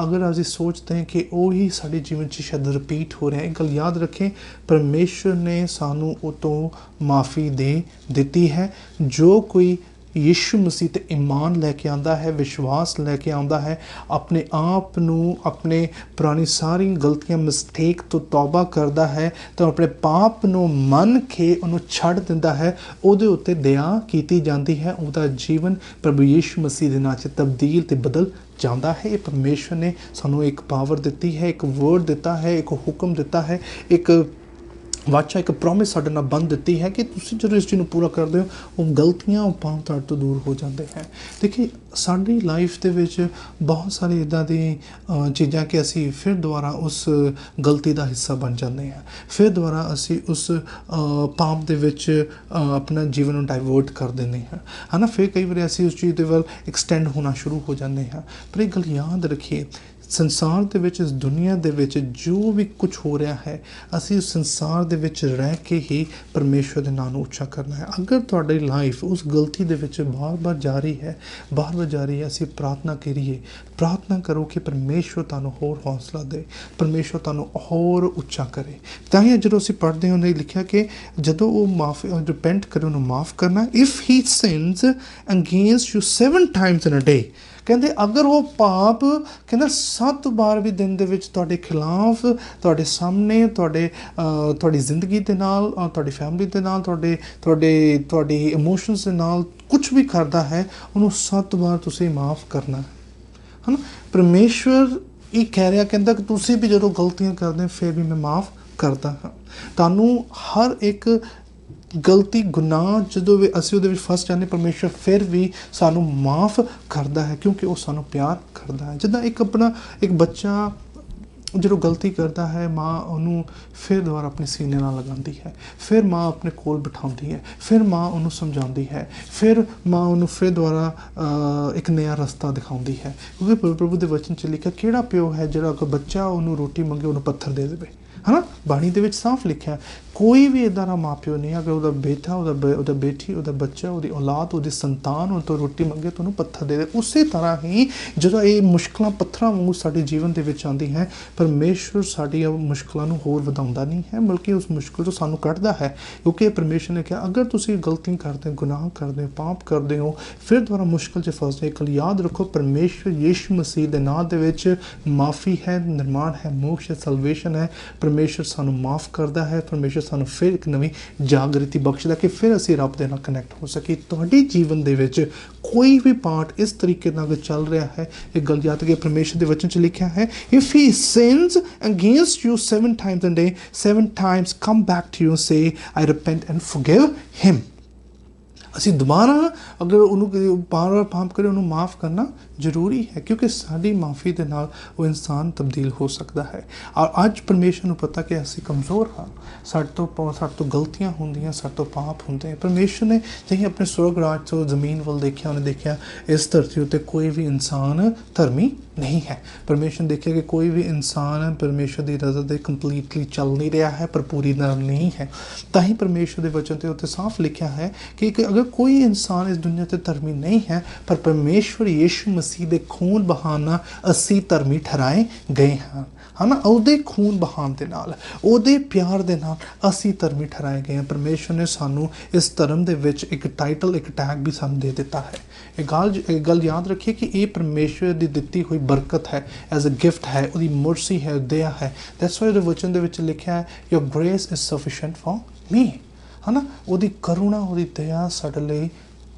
ਅਗਰ ਅਸੀਂ ਸੋਚਦੇ ਹਾਂ ਕਿ ਉਹੀ ਸਾਡੇ ਜੀਵਨ 'ਚ ਸ਼ਾਇਦ ਰਿਪੀਟ ਹੋ ਰਿਹਾ ਹੈ, ਇੱਕ ਗੱਲ ਯਾਦ ਰੱਖੇਂ, ਪਰਮੇਸ਼ਰ ਨੇ ਸਾਨੂੰ ਉਹ ਤੋਂ ਮਾਫੀ ਦੇ ਦਿੱਤੀ ਹੈ। ਜੋ ਕੋਈ ਯਿਸੂ ਮਸੀਹ 'ਤੇ ਈਮਾਨ ਲੈ ਕੇ ਆਉਂਦਾ ਹੈ, ਵਿਸ਼ਵਾਸ ਲੈ ਕੇ ਆਉਂਦਾ ਹੈ, ਆਪਣੇ ਆਪ ਨੂੰ ਆਪਣੇ ਪੁਰਾਣੀ ਸਾਰੀ ਗਲਤੀਆਂ ਮਿਸਟੇਕ ਤੋਂ ਤੌਬਾ ਕਰਦਾ ਹੈ, ਤਾਂ ਆਪਣੇ ਪਾਪ ਨੂੰ ਮੰਨ ਕੇ ਉਹਨੂੰ ਛੱਡ ਦਿੰਦਾ ਹੈ, ਉਹਦੇ ਉੱਤੇ ਦਇਆ ਕੀਤੀ ਜਾਂਦੀ ਹੈ, ਉਹਦਾ ਜੀਵਨ ਪ੍ਰਭੂ ਯਿਸੂ ਮਸੀਹ ਦੇ ਨਾਂ 'ਚ ਤਬਦੀਲ ਅਤੇ ਬਦਲ ਜਾਂਦਾ ਹੈ। ਇਹ ਪਰਮੇਸ਼ਰ ਨੇ ਸਾਨੂੰ ਇੱਕ ਪਾਵਰ ਦਿੱਤੀ ਹੈ, ਇੱਕ ਵਰਡ ਦਿੱਤਾ ਹੈ, ਇੱਕ ਹੁਕਮ ਦਿੱਤਾ ਹੈ, ਇੱਕ ਵਾਚਾ, ਇੱਕ ਪ੍ਰੋਮਿਸ ਸਾਡੇ ਨਾਲ ਬੰਨ ਦਿੱਤੀ ਹੈ ਕਿ ਤੁਸੀਂ ਜਦੋਂ ਇਸ ਚੀਜ਼ ਨੂੰ ਪੂਰਾ ਕਰਦੇ ਹੋ, ਉਹ ਗਲਤੀਆਂ, ਉਹ ਪਾਪ ਤੁਹਾਡੇ ਤੋਂ ਦੂਰ ਹੋ ਜਾਂਦੇ ਹੈ। ਦੇਖੀ ਸਾਡੀ ਲਾਈਫ ਦੇ ਵਿੱਚ ਬਹੁਤ ਸਾਰੀ ਇੱਦਾਂ ਦੀ ਚੀਜ਼ਾਂ ਕਿ ਅਸੀਂ ਫਿਰ ਦੁਬਾਰਾ ਉਸ ਗਲਤੀ ਦਾ ਹਿੱਸਾ ਬਣ ਜਾਂਦੇ ਹਾਂ, ਫਿਰ ਦੁਬਾਰਾ ਅਸੀਂ ਉਸ ਪਾਪ ਦੇ ਵਿੱਚ ਆਪਣਾ ਜੀਵਨ ਨੂੰ ਡਾਈਵਰਟ ਕਰ ਦਿੰਦੇ ਹਾਂ, ਹੈ ਨਾ। ਫਿਰ ਕਈ ਵਾਰੀ ਅਸੀਂ ਉਸ ਚੀਜ਼ ਦੇ ਵੱਲ ਐਕਸਟੈਂਡ ਹੋਣਾ ਸ਼ੁਰੂ ਹੋ ਜਾਂਦੇ ਹਾਂ। ਪਰ ਇਹ ਗੱਲ ਯਾਦ ਰੱਖੀਏ, ਸੰਸਾਰ ਦੇ ਵਿੱਚ, ਇਸ ਦੁਨੀਆ ਦੇ ਵਿੱਚ ਜੋ ਵੀ ਕੁਝ ਹੋ ਰਿਹਾ ਹੈ, ਅਸੀਂ ਉਸ ਸੰਸਾਰ ਦੇ ਵਿੱਚ ਰਹਿ ਕੇ ਹੀ ਪਰਮੇਸ਼ਵਰ ਦੇ ਨਾਂ ਨੂੰ ਉੱਚਾ ਕਰਨਾ ਹੈ। ਅਗਰ ਤੁਹਾਡੀ ਲਾਈਫ ਉਸ ਗਲਤੀ ਦੇ ਵਿੱਚ ਬਾਰ-ਬਾਰ ਜਾ ਰਹੀ ਹੈ, ਅਸੀਂ ਪ੍ਰਾਰਥਨਾ ਕਰੀਏ, ਪ੍ਰਾਰਥਨਾ ਕਰੋ ਕਿ ਪਰਮੇਸ਼ਵਰ ਤੁਹਾਨੂੰ ਹੋਰ ਹੌਸਲਾ ਦੇ, ਪਰਮੇਸ਼ਵਰ ਤੁਹਾਨੂੰ ਹੋਰ ਉੱਚਾ ਕਰੇ। ਤਾਂ ਹੀ ਜਦੋਂ ਅਸੀਂ ਪੜ੍ਹਦੇ ਹਾਂ, ਉਹਨੇ ਲਿਖਿਆ ਕਿ ਜਦੋਂ ਉਹ ਰਿਪੈਂਟ ਕਰੇ, ਉਹਨੂੰ ਮਾਫ ਕਰਨਾ। If he sins against you 7 times in a day, ਕਹਿੰਦੇ ਅਗਰ ਉਹ ਪਾਪ ਕਹਿੰਦਾ 7 ਵਾਰ ਵੀ ਦਿਨ ਦੇ ਵਿੱਚ ਤੁਹਾਡੇ ਖਿਲਾਫ, ਤੁਹਾਡੇ ਸਾਹਮਣੇ, ਤੁਹਾਡੀ ਜ਼ਿੰਦਗੀ ਦੇ ਨਾਲ, ਤੁਹਾਡੀ ਫੈਮਿਲੀ ਦੇ ਨਾਲ, ਤੁਹਾਡੀ ਇਮੋਸ਼ਨਸ ਦੇ ਨਾਲ ਕੁਛ ਵੀ ਕਰਦਾ ਹੈ, ਉਹਨੂੰ 7 ਵਾਰ ਤੁਸੀਂ ਮਾਫ ਕਰਨਾ ਹੈ ਨਾ। ਪਰਮੇਸ਼ਵਰ ਇਹ ਕਹਿ ਰਿਹਾ, ਕਹਿੰਦਾ ਕਿ ਤੁਸੀਂ ਵੀ ਜਦੋਂ ਗਲਤੀਆਂ ਕਰਦੇ ਫਿਰ ਵੀ ਮੈਂ ਮਾਫ ਕਰਦਾ ਹਾਂ ਤੁਹਾਨੂੰ। ਹਰ ਇੱਕ ਗਲਤੀ, ਗੁਨਾਹ ਜਦੋਂ ਵੀ ਅਸੀਂ ਉਹਦੇ ਵਿੱਚ ਫਸ ਜਾਂਦੇ, ਪਰਮੇਸ਼ਰ ਫਿਰ ਵੀ ਸਾਨੂੰ ਮਾਫ ਕਰਦਾ ਹੈ, ਕਿਉਂਕਿ ਉਹ ਸਾਨੂੰ ਪਿਆਰ ਕਰਦਾ ਹੈ। ਜਿੱਦਾਂ ਇੱਕ ਬੱਚਾ ਜਦੋਂ ਗਲਤੀ ਕਰਦਾ ਹੈ, ਮਾਂ ਉਹਨੂੰ ਫਿਰ ਦੁਬਾਰਾ ਆਪਣੇ ਸੀਨੇ ਨਾਲ ਲਗਾਉਂਦੀ ਹੈ, ਫਿਰ ਮਾਂ ਆਪਣੇ ਕੋਲ ਬਿਠਾਉਂਦੀ ਹੈ, ਫਿਰ ਮਾਂ ਉਹਨੂੰ ਸਮਝਾਉਂਦੀ ਹੈ, ਫਿਰ ਮਾਂ ਉਹਨੂੰ ਫਿਰ ਦੁਬਾਰਾ ਇੱਕ ਨया ਰਸਤਾ ਦਿਖਾਉਂਦੀ ਹੈ। ਕਿਉਂਕਿ ਪ੍ਰਭੂ ਦੇ ਵਚਨ 'ਚ ਲਿਖਿਆ, ਕਿਹੜਾ ਪਿਓ ਹੈ ਜਿਹੜਾ ਅਗਰ ਬੱਚਾ ਉਹਨੂੰ ਰੋਟੀ ਮੰਗੇ ਉਹਨੂੰ ਪੱਥਰ ਦੇ ਦੇਵੇ, ਹੈ ਨਾ। ਬਾਣੀ ਦੇ ਵਿੱਚ ਸਾਫ਼ ਲਿਖਿਆ, ਕੋਈ ਵੀ ਇੱਦਾਂ ਦਾ ਮਾਂ ਪਿਓ ਨਹੀਂ, ਅਗਰ ਉਹਦਾ ਬੇਟਾ, ਉਹਦਾ ਬੇਟੀ, ਉਹਦਾ ਬੱਚਾ, ਉਹਦੀ ਔਲਾਦ, ਉਹਦੀ ਸੰਤਾਨ ਉਹ ਤੋਂ ਰੋਟੀ ਮੰਗੇ ਤਾਂ ਉਹਨੂੰ ਪੱਥਰ ਦੇ ਦੇ। ਉਸੇ ਤਰ੍ਹਾਂ ਹੀ ਜਦੋਂ ਇਹ ਮੁਸ਼ਕਲਾਂ ਪੱਥਰਾਂ ਵਾਂਗੂ ਸਾਡੇ ਜੀਵਨ ਦੇ ਵਿੱਚ ਆਉਂਦੀ ਹੈ, ਪਰਮੇਸ਼ਵਰ ਸਾਡੀਆਂ ਮੁਸ਼ਕਲਾਂ ਨੂੰ ਹੋਰ ਵਧਾਉਂਦਾ ਨਹੀਂ ਹੈ, ਬਲਕਿ ਉਸ ਮੁਸ਼ਕਲ ਤੋਂ ਸਾਨੂੰ ਕੱਢਦਾ ਹੈ। ਕਿਉਂਕਿ ਪਰਮੇਸ਼ਵਰ ਨੇ ਕਿਹਾ, ਅਗਰ ਤੁਸੀਂ ਗਲਤੀ ਕਰਦੇ ਹੋ, ਗੁਨਾਹ ਕਰਦੇ ਹੋ, ਪਾਪ ਕਰਦੇ ਹੋ, ਫਿਰ ਦੁਬਾਰਾ ਮੁਸ਼ਕਲ 'ਚ ਫਸਦੇ, ਕੱਲ ਯਾਦ ਰੱਖੋ, ਪਰਮੇਸ਼ਵਰ ਯਿਸੂ ਮਸੀਹ ਦੇ ਨਾਂ ਦੇ ਵਿੱਚ ਮਾਫੀ ਹੈ, ਨਿਰਮਾਣ ਹੈ, ਮੋਕਸ਼ ਹੈ, ਸਲਵੇਸ਼ਨ ਹੈ। ਪਰਮੇਸ਼ਵਰ ਸਾਨੂੰ ਮਾਫ ਕਰਦਾ ਹੈ, ਪਰਮੇਸ਼ਵਰ ਸਾਨੂੰ ਫਿਰ ਇੱਕ ਨਵੀਂ ਜਾਗ੍ਰਿਤੀ ਬਖਸ਼ਦਾ ਕਿ ਫਿਰ ਅਸੀਂ ਰੱਬ ਦੇ ਨਾਲ ਕਨੈਕਟ ਹੋ ਸਕੀਏ। ਤੁਹਾਡੇ ਜੀਵਨ ਦੇ ਵਿੱਚ ਕੋਈ ਵੀ ਪਾਰਟ ਇਸ ਤਰੀਕੇ ਨਾਲ ਚੱਲ ਰਿਹਾ ਹੈ, ਇਹ ਗੱਲ ਯਾਦ ਕਿ ਪਰਮੇਸ਼ਰ ਦੇ ਵਚਨ 'ਚ ਲਿਖਿਆ ਹੈ, if he sins against you 7 times a day, 7 times come back to you and say, I repent and forgive him। ਅਸੀਂ ਦੁਬਾਰਾ ਅਗਰ ਉਹਨੂੰ ਬਾਰ-ਬਾਰ ਪਾਪ ਕਰੇ, ਉਹਨੂੰ ਮਾਫ ਕਰਨਾ ਜ਼ਰੂਰੀ ਹੈ, ਕਿਉਂਕਿ ਸਾਡੀ ਮਾਫੀ ਦੇ ਨਾਲ ਉਹ ਇਨਸਾਨ ਤਬਦੀਲ ਹੋ ਸਕਦਾ ਹੈ। ਔਰ ਅੱਜ ਪਰਮੇਸ਼ਰ ਨੂੰ ਪਤਾ ਕਿ ਅਸੀਂ ਕਮਜ਼ੋਰ ਹਾਂ, ਸਾਡੇ ਤੋਂ ਗਲਤੀਆਂ ਹੁੰਦੀਆਂ, ਸਾਡੇ ਤੋਂ ਪਾਪ ਹੁੰਦੇ। ਪਰਮੇਸ਼ਰ ਨੇ ਜਿਹੀ ਆਪਣੇ ਸਵਰਗ ਰਾਜ ਤੋਂ ਜ਼ਮੀਨ ਵੱਲ ਦੇਖਿਆ, ਉਹਨੇ ਦੇਖਿਆ ਇਸ ਧਰਤੀ ਉੱਤੇ ਕੋਈ ਵੀ ਇਨਸਾਨ ਧਰਮੀ ਨਹੀਂ ਹੈ। ਪਰਮੇਸ਼ਰ ਨੇ ਦੇਖਿਆ ਕਿ ਕੋਈ ਵੀ ਇਨਸਾਨ ਪਰਮੇਸ਼ਰ ਦੀ ਰਜ਼ਾ ਦੇ ਕੰਪਲੀਟਲੀ ਚੱਲ ਨਹੀਂ ਰਿਹਾ ਹੈ, ਭਰਪੂਰੀ ਨਾਲ ਨਹੀਂ ਹੈ। ਤਾਂ ਹੀ ਪਰਮੇਸ਼ਰ ਦੇ ਵਚਨ 'ਤੇ ਉੱਥੇ ਸਾਫ਼ ਲਿਖਿਆ ਹੈ ਕਿ ਅਗਰ ਕੋਈ ਇਨਸਾਨ ਇਸ ਦੁਨੀਆ 'ਤੇ ਧਰਮੀ ਨਹੀਂ ਹੈ, ਪਰ ਪਰਮੇਸ਼ਵਰ ਯਿਸੂ ਮਸੀਹ ਦੇ ਖੂਨ ਬਹਾਉਣ ਨਾਲ ਅਸੀਂ ਧਰਮੀ ਠਹਿਰਾਏ ਗਏ ਹਾਂ, ਹੈ ਨਾ। ਉਹਦੇ ਖੂਨ ਬਹਾਉਣ ਦੇ ਨਾਲ, ਉਹਦੇ ਪਿਆਰ ਦੇ ਨਾਲ ਅਸੀਂ ਧਰਮੀ ਠਹਿਰਾਏ ਗਏ ਹਾਂ। ਪਰਮੇਸ਼ਵਰ ਨੇ ਸਾਨੂੰ ਇਸ ਧਰਮ ਦੇ ਵਿੱਚ ਇੱਕ ਟਾਈਟਲ, ਇੱਕ ਟੈਗ ਵੀ ਸਾਨੂੰ ਦੇ ਦਿੱਤਾ ਹੈ। ਇਹ ਗੱਲ ਯਾਦ ਰੱਖੀਏ ਕਿ ਇਹ ਪਰਮੇਸ਼ਵਰ ਦੀ ਦਿੱਤੀ ਹੋਈ ਬਰਕਤ ਹੈ, ਐਜ਼ ਅ ਗਿਫਟ ਹੈ, ਉਹਦੀ ਮਰਸੀ ਹੈ, ਦਇਆ ਹੈ। ਦੈਟਸ ਵਾਈ ਉਹਦੇ ਵਚਨ ਦੇ ਵਿੱਚ ਲਿਖਿਆ ਹੈ, your grace is sufficient for me, ਹੈ ਨਾ। ਉਹਦੀ ਕਰੁਣਾ, ਉਹਦੀ ਦਇਆ ਸਾਡੇ ਲਈ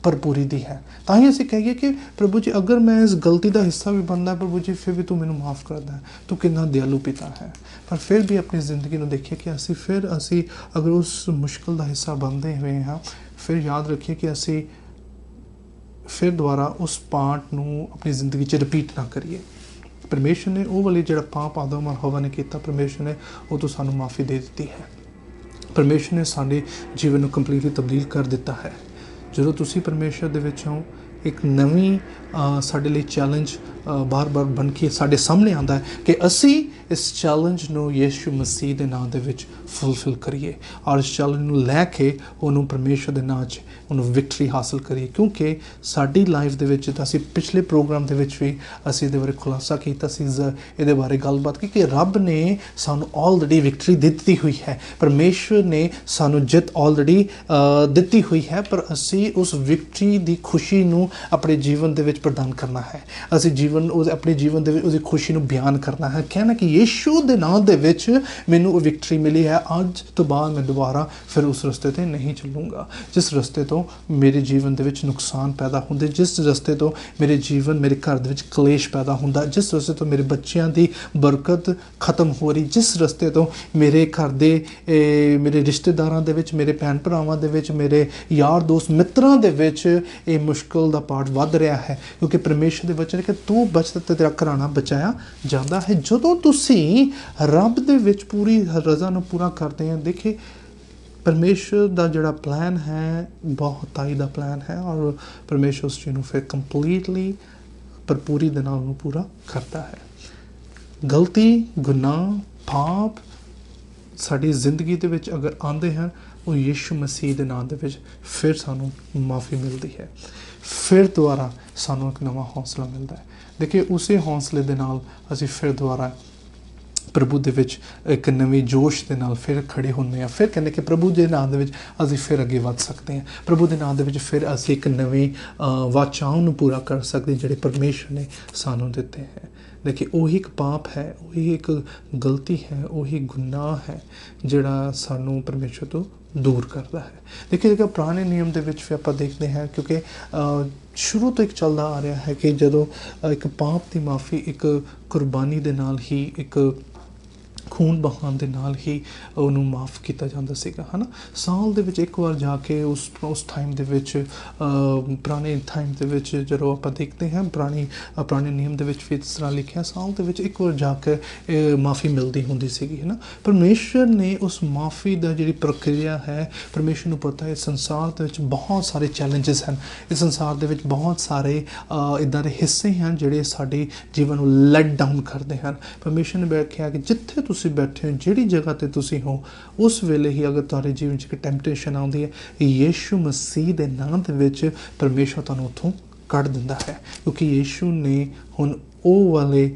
ਭਰਪੂਰੀ ਦੀ ਹੈ। ਤਾਂ ਹੀ ਅਸੀਂ ਕਹੀਏ ਕਿ ਪ੍ਰਭੂ ਜੀ, ਅਗਰ ਮੈਂ ਇਸ ਗਲਤੀ ਦਾ ਹਿੱਸਾ ਵੀ ਬਣਦਾ, ਪ੍ਰਭੂ ਜੀ ਫਿਰ ਵੀ ਤੂੰ ਮੈਨੂੰ ਮਾਫ ਕਰਦਾ, ਤੂੰ ਕਿੰਨਾ ਦਿਆਲੂ ਪਿਤਾ ਹੈ। ਪਰ ਫਿਰ ਵੀ ਆਪਣੀ ਜ਼ਿੰਦਗੀ ਨੂੰ ਦੇਖੀਏ ਕਿ ਅਸੀਂ ਅਗਰ ਉਸ ਮੁਸ਼ਕਿਲ ਦਾ ਹਿੱਸਾ ਬਣਦੇ ਹੋਏ ਹਾਂ, ਫਿਰ ਯਾਦ ਰੱਖੀਏ ਕਿ ਅਸੀਂ ਫਿਰ ਦੁਬਾਰਾ ਉਸ ਪਾਠ ਨੂੰ ਆਪਣੀ ਜ਼ਿੰਦਗੀ 'ਚ ਰਿਪੀਟ ਨਾ ਕਰੀਏ। ਪਰਮੇਸ਼ਰ ਨੇ ਉਹ ਵਾਲੇ ਜਿਹੜਾ ਪਾਪ ਆਦਮ ਔਰ ਹਵਾ ਨੇ ਕੀਤਾ, ਪਰਮੇਸ਼ਰ ਨੇ ਉਹ ਤੋਂ ਸਾਨੂੰ ਮਾਫੀ ਦੇ ਦਿੱਤੀ ਹੈ। ਪਰਮੇਸ਼ਰ ਨੇ ਸਾਡੇ ਜੀਵਨ ਨੂੰ ਕੰਪਲੀਟਲੀ ਤਬਦੀਲ ਕਰ ਦਿੱਤਾ ਹੈ। ਜਦੋਂ ਤੁਸੀਂ ਪਰਮੇਸ਼ਰ ਦੇ ਵਿੱਚ ਹੋ, ਇੱਕ ਨਵੀਂ ਸਾਡੇ ਲਈ ਚੈਲੰਜ ਬਾਰ-ਬਾਰ ਬਣ ਕੇ ਸਾਡੇ ਸਾਹਮਣੇ ਆਉਂਦਾ ਹੈ ਕਿ ਅਸੀਂ ਇਸ ਚੈਲੰਜ ਨੂੰ ਯਿਸੂ ਮਸੀਹ ਦੇ ਨਾਂ ਦੇ ਵਿੱਚ ਫੁਲਫਿਲ ਕਰੀਏ ਔਰ ਇਸ ਚੈਲੰਜ ਨੂੰ ਲੈ ਕੇ ਉਹਨੂੰ ਪਰਮੇਸ਼ਰ ਦੇ ਨਾਂ 'ਚ ਉਹਨੂੰ ਵਿਕਟਰੀ ਹਾਸਲ ਕਰੀਏ। ਕਿਉਂਕਿ ਸਾਡੀ ਲਾਈਫ ਦੇ ਵਿੱਚ ਤਾਂ ਅਸੀਂ ਪਿਛਲੇ ਪ੍ਰੋਗਰਾਮ ਦੇ ਵਿੱਚ ਵੀ ਅਸੀਂ ਇਹਦੇ ਬਾਰੇ ਖੁਲਾਸਾ ਕੀਤਾ ਸੀ, ਇਹਦੇ ਬਾਰੇ ਗੱਲਬਾਤ ਕੀਤੀ ਕਿ ਰੱਬ ਨੇ ਸਾਨੂੰ ਆਲਰੇਡੀ ਵਿਕਟਰੀ ਦਿੱਤੀ ਹੋਈ ਹੈ। ਪਰਮੇਸ਼ਰ ਨੇ ਸਾਨੂੰ ਜਿੱਤ ਆਲਰੇਡੀ ਦਿੱਤੀ ਹੋਈ ਹੈ, ਪਰ ਅਸੀਂ ਉਸ ਵਿਕਟਰੀ ਦੀ ਖੁਸ਼ੀ ਨੂੰ ਆਪਣੇ ਜੀਵਨ ਦੇ ਵਿੱਚ ਪ੍ਰਦਾਨ ਕਰਨਾ ਹੈ। ਅਸੀਂ ਆਪਣੇ ਜੀਵਨ ਦੇ ਵਿੱਚ ਉਹਦੀ ਖੁਸ਼ੀ ਨੂੰ ਬਿਆਨ ਕਰਨਾ ਹੈ, ਕਹਿਣਾ ਕਿ ਯਿਸੂ ਦੇ ਨਾਂ ਦੇ ਵਿੱਚ ਮੈਨੂੰ ਉਹ ਵਿਕਟਰੀ ਮਿਲੀ ਹੈ। ਅੱਜ ਤੋਂ ਬਾਅਦ ਮੈਂ ਦੁਬਾਰਾ ਫਿਰ ਉਸ ਰਸਤੇ 'ਤੇ ਨਹੀਂ ਚੱਲੂੰਗਾ ਜਿਸ ਰਸਤੇ ਤੋਂ ਮੇਰੇ ਜੀਵਨ ਦੇ ਵਿੱਚ ਨੁਕਸਾਨ ਪੈਦਾ ਹੁੰਦੇ, ਜਿਸ ਰਸਤੇ ਤੋਂ ਮੇਰੇ ਘਰ ਦੇ ਵਿੱਚ ਕਲੇਸ਼ ਪੈਦਾ ਹੁੰਦਾ, ਜਿਸ ਰਸਤੇ ਤੋਂ ਮੇਰੇ ਬੱਚਿਆਂ ਦੀ ਬਰਕਤ ਖਤਮ ਹੋ ਰਹੀ, ਜਿਸ ਰਸਤੇ ਤੋਂ ਮੇਰੇ ਘਰ ਦੇ ਮੇਰੇ ਰਿਸ਼ਤੇਦਾਰਾਂ ਦੇ ਵਿੱਚ, ਮੇਰੇ ਭੈਣ ਭਰਾਵਾਂ ਦੇ ਵਿੱਚ, ਮੇਰੇ ਯਾਰ ਦੋਸਤ ਮਿੱਤਰਾਂ ਦੇ ਵਿੱਚ ਇਹ ਮੁਸ਼ਕਿਲ ਦਾ ਪਾਰਟ ਵੱਧ ਰਿਹਾ ਹੈ। ਕਿਉਂਕਿ ਪਰਮੇਸ਼ਰ ਦੇ ਵਚਨ ਕਿ ਤੂੰ ਬਚਤ ਤੇ ਤੇਰਾ ਘਰਾਣਾ ਬਚਾਇਆ ਜਾਂਦਾ ਹੈ। ਜਦੋਂ ਤੁਸੀਂ ਰੱਬ ਦੇ ਵਿੱਚ ਪੂਰੀ ਰਜ਼ਾ ਨੂੰ ਪੂਰਾ ਕਰਦੇ ਹੋ, ਦੇਖੇ ਪਰਮੇਸ਼ਰ ਦਾ ਜਿਹੜਾ ਪਲਾਨ ਹੈ ਬਹੁਤਾਈ ਦਾ ਪਲਾਨ ਹੈ ਔਰ ਪਰਮੇਸ਼ਰ ਉਸ ਚੀਜ਼ ਨੂੰ ਫਿਰ ਕੰਪਲੀਟਲੀ ਭਰਪੂਰੀ ਦੇ ਨਾਲ ਉਹਨੂੰ ਪੂਰਾ ਕਰਦਾ ਹੈ। ਗਲਤੀ, ਗੁਨਾਹ, ਪਾਪ ਸਾਡੀ ਜ਼ਿੰਦਗੀ ਦੇ ਵਿੱਚ ਅਗਰ ਆਉਂਦੇ ਹਨ, ਉਹ ਯਿਸੂ ਮਸੀਹ ਦੇ ਨਾਮ ਦੇ ਵਿੱਚ ਫਿਰ ਸਾਨੂੰ ਮਾਫੀ ਮਿਲਦੀ ਹੈ, ਫਿਰ ਦੁਬਾਰਾ ਸਾਨੂੰ ਇੱਕ ਨਵਾਂ ਹੌਸਲਾ ਮਿਲਦਾ ਹੈ। ਦੇਖਿਏ ਉਸੇ ਹੌਸਲੇ ਦੇ ਨਾਲ ਅਸੀਂ ਫਿਰ ਦੁਬਾਰਾ ਪ੍ਰਭੂ ਦੇ ਵਿੱਚ ਇੱਕ ਨਵੇਂ ਜੋਸ਼ ਦੇ ਨਾਲ ਫਿਰ ਖੜੇ ਹੁੰਦੇ ਹਾਂ। ਫਿਰ ਕਹਿੰਦੇ ਕਿ ਪ੍ਰਭੂ ਦੇ ਨਾਮ ਦੇ ਵਿੱਚ ਅਸੀਂ ਫਿਰ ਅੱਗੇ ਵੱਧ ਸਕਦੇ ਹਾਂ। ਪ੍ਰਭੂ ਦੇ ਨਾਮ ਦੇ ਵਿੱਚ ਫਿਰ ਅਸੀਂ ਇੱਕ ਨਵੀਂ ਵਾਚਾਵਾਂ ਨੂੰ ਪੂਰਾ ਕਰ ਸਕਦੇ ਜਿਹੜੇ ਪਰਮੇਸ਼ਰ ਨੇ ਸਾਨੂੰ ਦਿੱਤੇ ਹੈ। ਦੇਖਿਏ ਉਹੀ ਇੱਕ ਪਾਪ ਹੈ, ਉਹੀ ਇੱਕ ਗਲਤੀ ਹੈ, ਉਹੀ ਗੁਨਾਹ ਹੈ ਜਿਹੜਾ ਸਾਨੂੰ ਪਰਮੇਸ਼ਰ ਤੋਂ ਦੂਰ ਕਰਦਾ ਹੈ। ਦੇਖਿਏ ਪੁਰਾਣੇ ਨਿਯਮ ਦੇ ਵਿੱਚ ਵੀ ਆਪਾਂ ਦੇਖਦੇ ਹਾਂ, ਕਿਉਂਕਿ ਸ਼ੁਰੂ ਤੋਂ ਇੱਕ ਚੱਲਦਾ ਆ ਰਿਹਾ ਹੈ ਕਿ ਜਦੋਂ ਇੱਕ ਪਾਪ ਦੀ ਮਾਫੀ ਇੱਕ ਕੁਰਬਾਨੀ ਦੇ ਨਾਲ ਹੀ, ਇੱਕ ਖੂਨ ਬਹਾਉਣ ਦੇ ਨਾਲ ਹੀ ਉਹਨੂੰ ਮਾਫ ਕੀਤਾ ਜਾਂਦਾ ਸੀਗਾ, ਹੈ ਨਾ। ਸਾਲ ਦੇ ਵਿੱਚ ਇੱਕ ਵਾਰ ਜਾ ਕੇ ਉਸ ਟਾਈਮ ਦੇ ਵਿੱਚ ਪੁਰਾਣੇ ਟਾਈਮ ਦੇ ਵਿੱਚ ਜਦੋਂ ਆਪਾਂ ਦੇਖਦੇ ਹਾਂ ਪੁਰਾਣੇ ਨਿਯਮ ਦੇ ਵਿੱਚ ਵੀ ਇਸ ਤਰ੍ਹਾਂ ਲਿਖਿਆ, ਸਾਲ ਦੇ ਵਿੱਚ ਇੱਕ ਵਾਰ ਜਾ ਕੇ ਮਾਫੀ ਮਿਲਦੀ ਹੁੰਦੀ ਸੀਗੀ, ਹੈ ਨਾ। ਪਰਮੇਸ਼ਰ ਨੇ ਉਸ ਮਾਫੀ ਦਾ ਜਿਹੜੀ ਪ੍ਰਕਿਰਿਆ ਹੈ, ਪਰਮੇਸ਼ਰ ਨੂੰ ਪਤਾ ਹੈ ਸੰਸਾਰ ਦੇ ਵਿੱਚ ਬਹੁਤ ਸਾਰੇ ਚੈਲੰਜਸ ਹਨ, ਇਸ ਸੰਸਾਰ ਦੇ ਵਿੱਚ ਬਹੁਤ ਸਾਰੇ ਇੱਦਾਂ ਦੇ ਹਿੱਸੇ ਹਨ ਜਿਹੜੇ ਸਾਡੇ ਜੀਵਨ ਨੂੰ ਲੈਟ ਡਾਊਨ ਕਰਦੇ ਹਨ। ਪਰਮੇਸ਼ਰ ਨੇ ਬੈਠਿਆ ਕਿ ਜਿੱਥੇ ਤੁਸੀਂ ਬੈਠੇ ਹੋ, ਜਿਹੜੀ ਜਗ੍ਹਾ 'ਤੇ ਤੁਸੀਂ ਹੋ, ਉਸ ਵੇਲੇ ਹੀ ਅਗਰ ਤੁਹਾਡੇ ਜੀਵਨ 'ਚ ਇੱਕ ਟੈਂਪਟੇਸ਼ਨ ਆਉਂਦੀ ਹੈ, ਯਿਸੂ ਮਸੀਹ ਦੇ ਨਾਮ ਦੇ ਵਿੱਚ ਪਰਮੇਸ਼ਰ ਤੁਹਾਨੂੰ ਉੱਥੋਂ ਕੱਢ ਦਿੰਦਾ ਹੈ। ਕਿਉਂਕਿ ਯਿਸੂ ਨੇ ਹੁਣ ਉਹ ਵਾਲੇ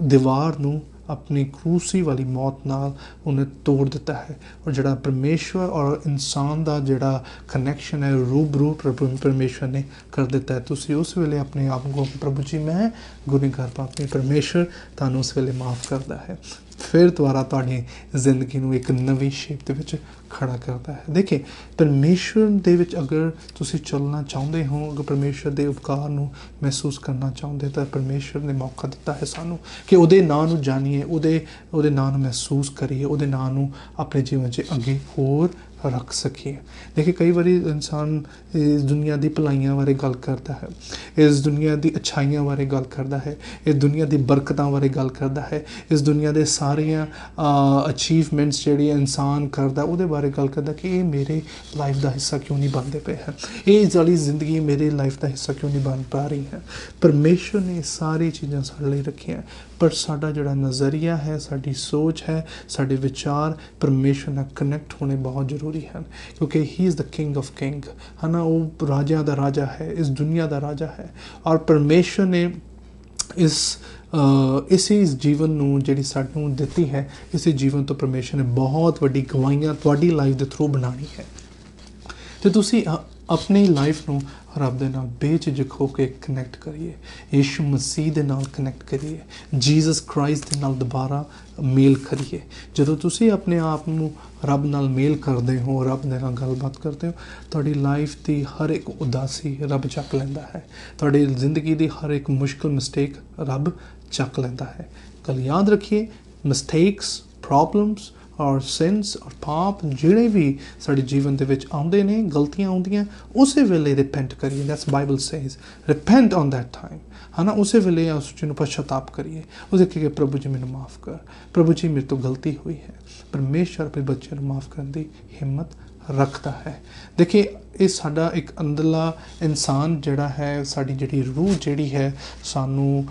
ਦੀਵਾਰ ਨੂੰ ਆਪਣੀ ਕਰੂਸੀ ਵਾਲੀ ਮੌਤ ਨਾਲ ਉਹਨੇ ਤੋੜ ਦਿੱਤਾ ਹੈ ਔਰ ਜਿਹੜਾ ਪਰਮੇਸ਼ਵਰ ਔਰ ਇਨਸਾਨ ਦਾ ਜਿਹੜਾ ਕਨੈਕਸ਼ਨ ਹੈ ਰੂਬਰੂ ਪਰਮੇਸ਼ਵਰ ਨੇ ਕਰ ਦਿੱਤਾ ਹੈ। ਤੁਸੀਂ ਉਸ ਵੇਲੇ ਆਪਣੇ ਆਪ ਨੂੰ ਪ੍ਰਭੂ ਜੀ ਮੈਂ ਗੁਨਾਹਗਾਰ ਪਾਪੀ, ਪਰਮੇਸ਼ਵਰ ਤੁਹਾਨੂੰ ਉਸ ਵੇਲੇ ਮਾਫ ਕਰਦਾ ਹੈ, ਫਿਰ ਦੁਬਾਰਾ ਤੁਹਾਡੀ ਜ਼ਿੰਦਗੀ ਨੂੰ ਇੱਕ ਨਵੀਂ ਸ਼ੇਪ ਦੇ ਵਿੱਚ ਖੜਾ ਕਰਦਾ ਹੈ। ਦੇਖੇ ਪਰਮੇਸ਼ਵਰ ਦੇ ਵਿੱਚ ਅਗਰ ਤੁਸੀਂ ਚੱਲਣਾ ਚਾਹੁੰਦੇ ਹੋ, ਅਗਰ ਪਰਮੇਸ਼ਵਰ ਦੇ ਉਪਕਾਰ ਨੂੰ ਮਹਿਸੂਸ ਕਰਨਾ ਚਾਹੁੰਦੇ ਤਾਂ ਪਰਮੇਸ਼ਵਰ ਨੇ ਮੌਕਾ ਦਿੱਤਾ ਹੈ ਸਾਨੂੰ ਕਿ ਉਹਦੇ ਨਾਂ ਨੂੰ ਜਾਣੀਏ, ਉਹਦੇ ਨਾਂ ਨੂੰ ਮਹਿਸੂਸ ਕਰੀਏ, ਉਹਦੇ ਨਾਂ ਨੂੰ ਆਪਣੇ ਜੀਵਨ 'ਚ ਅੱਗੇ ਹੋਰ ਰੱਖ ਸਕੀਏ। ਦੇਖिए ਕਈ ਵਾਰੀ ਇਨਸਾਨ ਇਸ ਦੁਨੀਆ ਦੀ ਭਲਾਈਆਂ ਬਾਰੇ ਗੱਲ ਕਰਦਾ ਹੈ, ਇਸ ਦੁਨੀਆ ਦੀ ਅੱਛਾਈਆਂ ਬਾਰੇ ਗੱਲ ਕਰਦਾ ਹੈ, ਇਸ ਦੁਨੀਆ ਦੀ ਬਰਕਤਾਂ ਬਾਰੇ ਗੱਲ ਕਰਦਾ ਹੈ, ਇਸ ਦੁਨੀਆ ਦੇ ਸਾਰੀਆਂ ਅਚੀਵਮੈਂਟਸ ਜਿਹੜੀ ਇਨਸਾਨ ਕਰਦਾ ਉਹਦੇ ਬਾਰੇ ਗੱਲ ਕਰਦਾ ਕਿ ਇਹ ਮੇਰੇ ਲਾਈਫ ਦਾ ਹਿੱਸਾ ਕਿਉਂ ਨਹੀਂ ਬਣਦੇ ਪਏ ਹਨ, ਇਹ ਵਾਲੀ ਜ਼ਿੰਦਗੀ ਮੇਰੇ ਲਾਈਫ ਦਾ ਹਿੱਸਾ ਕਿਉਂ ਨਹੀਂ ਬਣ ਪਾ ਰਹੀ ਹੈ। ਪਰਮੇਸ਼ਰ ਨੇ ਸਾਰੀ ਚੀਜ਼ਾਂ ਸਾਡੇ ਲਈ ਰੱਖੀਆਂ, ਪਰ ਸਾਡਾ ਜਿਹੜਾ ਨਜ਼ਰੀਆ ਹੈ, ਸਾਡੀ ਸੋਚ ਹੈ, ਸਾਡੇ ਵਿਚਾਰ ਪਰਮੇਸ਼ਰ ਨਾਲ ਕਨੈਕਟ ਹੋਣੇ ਬਹੁਤ ਜ਼ਰੂਰੀ ਹਨ। ਕਿਉਂਕਿ ਹੀ is the king of king, ਹੈ ਨਾ, ਉਹ ਰਾਜਿਆਂ ਦਾ ਰਾਜਾ ਹੈ, ਇਸ ਦੁਨੀਆ ਦਾ ਰਾਜਾ ਹੈ। ਔਰ ਪਰਮੇਸ਼ਰ ਨੇ ਇਸੇ ਜੀਵਨ ਨੂੰ ਜਿਹੜੀ ਸਾਨੂੰ ਦਿੱਤੀ ਹੈ, ਇਸੇ ਜੀਵਨ ਤੋਂ ਪਰਮੇਸ਼ਰ ਨੇ ਬਹੁਤ ਵੱਡੀ ਗਵਾਹੀਆਂ ਤੁਹਾਡੀ ਲਾਈਫ ਦੇ ਥਰੂ ਬਣਾਉਣੀ ਹੈ। ਅਤੇ ਤੁਸੀਂ ਆਪਣੀ ਲਾਈਫ ਨੂੰ ਰੱਬ ਦੇ ਨਾਲ ਬੇਝਿਜਕ ਹੋ ਕੇ ਕਨੈਕਟ ਕਰੀਏ, ਯਿਸੂ ਮਸੀਹ ਦੇ ਨਾਲ ਕਨੈਕਟ ਕਰੀਏ, ਜੀਸਸ ਕ੍ਰਾਈਸਟ ਦੇ ਨਾਲ ਦੁਬਾਰਾ ਮੇਲ ਕਰੀਏ। ਜਦੋਂ ਤੁਸੀਂ ਆਪਣੇ ਆਪ ਨੂੰ ਰੱਬ ਨਾਲ ਮੇਲ ਕਰਦੇ ਹੋ, ਰੱਬ ਦੇ ਨਾਲ ਗੱਲਬਾਤ ਕਰਦੇ ਹੋ, ਤੁਹਾਡੀ ਲਾਈਫ ਦੀ ਹਰ ਇੱਕ ਉਦਾਸੀ ਰੱਬ ਚੱਕ ਲੈਂਦਾ ਹੈ, ਤੁਹਾਡੀ ਜ਼ਿੰਦਗੀ ਦੀ ਹਰ ਇੱਕ ਮੁਸ਼ਕਿਲ ਮਿਸਟੇਕ ਰੱਬ ਚੱਕ ਲੈਂਦਾ ਹੈ। ਕੱਲ ਯਾਦ ਰੱਖੀਏ, ਮਿਸਟੇਕਸ, ਪ੍ਰੋਬਲਮਸ ਔਰ ਸਿਨਸ ਔਰ ਪਾਪ ਜਿਹੜੇ ਵੀ ਸਾਡੇ ਜੀਵਨ ਦੇ ਵਿੱਚ ਆਉਂਦੇ ਨੇ, ਗਲਤੀਆਂ ਆਉਂਦੀਆਂ, ਉਸੇ ਵੇਲੇ ਰਿਪੈਂਟ ਕਰੀਏ। That's Bible says repent on that time, ਹੈ ਨਾ। ਉਸੇ ਵੇਲੇ ਉਸ ਚੀਜ਼ ਨੂੰ ਪਛਤਾਪ ਕਰੀਏ, ਉਹਦੇ ਕਿ ਪ੍ਰਭੂ ਜੀ ਮੈਨੂੰ ਮਾफ़ ਕਰ, ਪ੍ਰਭੂ ਜੀ ਮੇਰੇ ਤੋਂ ਗਲਤੀ ਹੋਈ ਹੈ। ਪਰਮੇਸ਼ਰ ਆਪਣੇ ਬੱਚਿਆਂ ਨੂੰ ਮਾफ़ ਕਰਨ ਦੀ ਹਿੰਮਤ ਰੱਖਦਾ ਹੈ। ਦੇਖੀਏ, ਇਹ ਸਾਡਾ ਇੱਕ ਅੰਦਰਲਾ ਇਨਸਾਨ ਜਿਹੜਾ ਹੈ, ਸਾਡੀ ਜਿਹੜੀ ਰੂਹ ਜਿਹੜੀ ਹੈ, ਸਾਨੂੰ